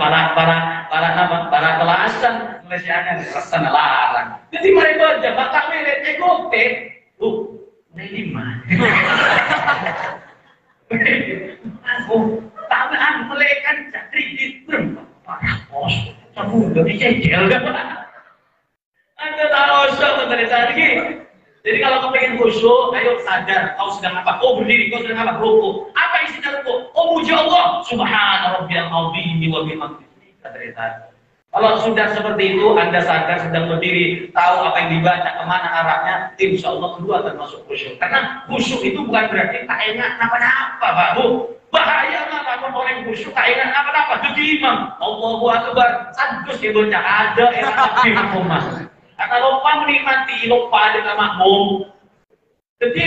para kelasan Malaysianya rasa larang. tingkatan. Jadi mereka aja bakal melihat ekote, lima. Aku tangan melekan jadi gitu. Pos, kamu udah dicecel kan? Anda tahu sebenarnya tadi. Jadi kalau kamu pengen khusyuk, ayo sadar kau sedang apa? Oh berdiri, kau sedang apa? Ruku. Apa isinya ruku? Oh puji Allah, Subhana Rabbiyal Azim wa bihamdihi. Kalau sudah seperti itu, Anda sadar sedang berdiri, tahu apa yang dibaca, kemana arahnya, insya Allah kedua termasuk khusyuk. Karena khusyuk itu bukan berarti tak ingat apa-apa, Pak Bu. Bahaya nggak kalau orang khusyuk tak ingat apa-apa. Jadi imam, Allahu Akbar, sadus ya bocah ada yang lebih makmumah. Karena lupa menikmati, lupa dengan makmum. Jadi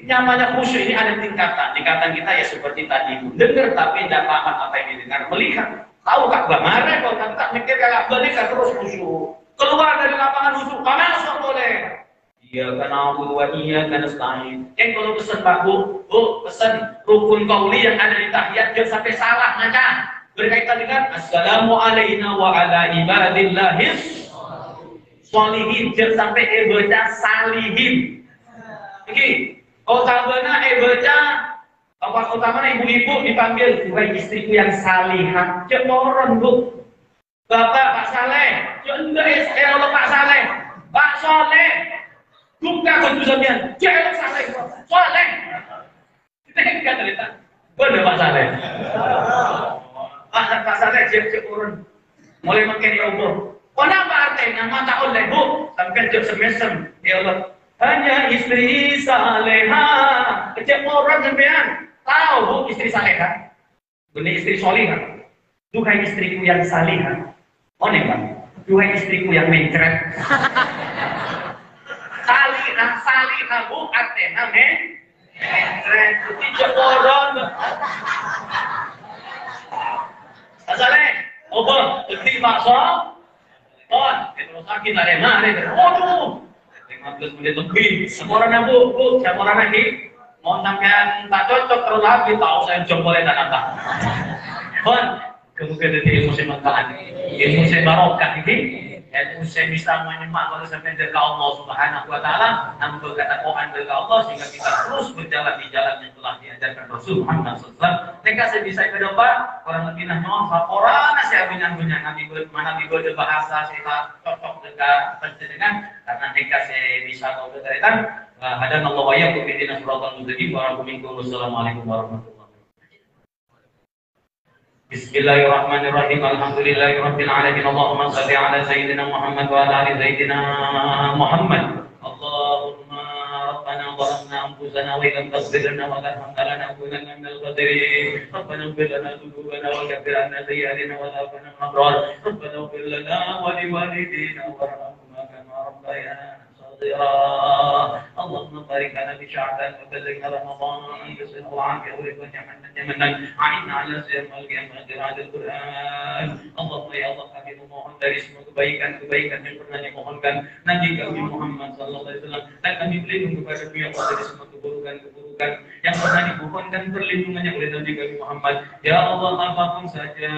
namanya khusyuk ini ada tingkatan. Tingkatan kita ya seperti tadi, dengar tapi tidak paham apa yang didengar, melihat. Tahu Ka'bah marah kalau tak mikir Ka'bah ini kan terus khusyuk. Keluar dari lapangan khusyuk, mana sok boleh? Iya karena aku iya karena selain. Kalau pesan Pak Bu, pesan rukun qauli yang ada di tahiyat jangan sampai salah ngaca. Berkaitan dengan Assalamualaikum wa ala ibadillahis sholihin, jangan sampai baca salihin. Oke, kalau tabana baca apa utamanya ibu-ibu dipanggil bukan istriku yang salihah, cemoron Bu. Bapak Pak Saleh, enggak Allah Pak Saleh, Pak Soleh, buka keputusannya, jangan Saleh, Soleh. Kita kan cerita, benar Pak Saleh. Pak Saleh cemoron, mulai makin ya Allah. Kenapa artinya mata oleh Bu sampai jam semesem, ya Allah. Hanya istri salehah, cemoron sampean. Tahu Bu istri salihah, benar istri solihah. Duhai istriku yang salihah, oh nih Pak, duhai istriku yang mencret. Salihah Bu artinya mencret. Itu jeporon. Saleh, apa? Istri maksud? Itu sakit lah deh. Waduh, 15 menit lebih. Seorang Bu, seorang lagi. Mau sampean tak cocok terus lagi tahu saya jempolnya dan apa. Kemudian dari ilmu saya manfaat, ilmu saya barokah ini, ilmu saya bisa menyimak kalau sampai dari Allah Subhanahu Wa Taala, namun berkata Quran dari Allah sehingga kita terus berjalan di jalan yang telah diajarkan Rasul Muhammad SAW. Mereka saya bisa ke depan orang lebih nahnya orang saya binyang nabi berbahasa saya cocok dengan karena mereka saya bisa tahu berkaitan. Hadan Allah wa iyyakum bidina siratal mustaqim wa assalamualaikum warahmatullahi wabarakatuh. Bismillahirrahmanirrahim. Alhamdulillahirabbil alamin. Allahumma shalli ala sayyidina Muhammad wa ala ali sayyidina Muhammad. Allahumma rabbana zalamna anfusana wa illam taghfir lana wa tarhamna lanakunanna minal khasirin. Rabbana ighfir lana dhunubana wa kaffir 'anna sayyi'atina wa tawaffana ma'al abrar. Rabbana ighfir lana wa liwalidayna warhamhuma kama rabbayana اللهم بارك لنا في شعبان وبلغنا رمضان بصحة وعافية ورضا نعمة أعنا على سير القيامة قراءة القرآن. اللهم يا الله kami memohon dari semua kebaikan yang pernah dimohonkan Nabi kami Muhammad sallallahu alaihi wasallam dan kami berlindung kepada ya Allah dari semua keburukan yang pernah dimohonkan perlindungannya oleh Nabi kami Muhammad. Ya Allah apapun saja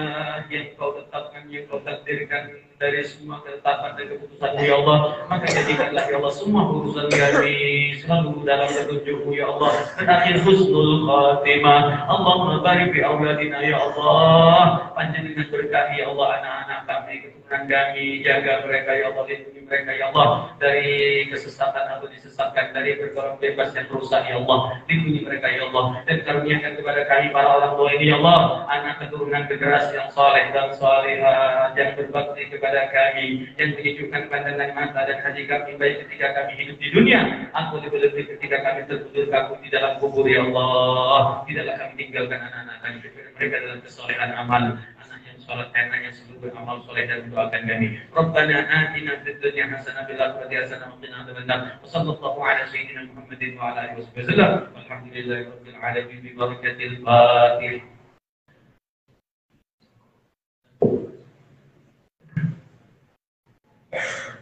yang kau tetapkan, yang kau takdirkan dari semua ketetapan dan keputusan ya Allah, maka jadikanlah ya Allah semua urusan kami selalu dalam petunjuk-Mu ya Allah, dan akhir husnul khatimah. Allahumma barik fi auladina ya Allah, panjangkan berkahi ya Allah anak-anak kami, keturunan kami, jaga mereka ya Allah, lindungi mereka ya Allah dari kesesatan atau disesatkan, dari berkorban bebas yang rusak ya Allah, lindungi mereka ya Allah, dan karuniakan kepada kami para orang tua ini ya Allah, anak keturunan generasi yang saleh dan salihah yang berbakti kepada kami, yang menyejukkan pandangan mata dan hati kami baik ketika kami hidup di dunia, aku lebih-lebih ketika kami terkubur kaku di dalam kubur ya Allah. Tidaklah kami tinggalkan anak-anak kami, mereka dalam kesolehan amal, anak yang sholat, anak yang selalu beramal soleh dan mendoakan kami. Rabbana atina fid dunya hasanah fil akhirati hasanah wa qina adzabannar. Wa sallallahu ala sayyidina Muhammadin wa ala alihi wasallam. Walhamdulillahirabbil alamin bi barakatil Fatihah. Yeah.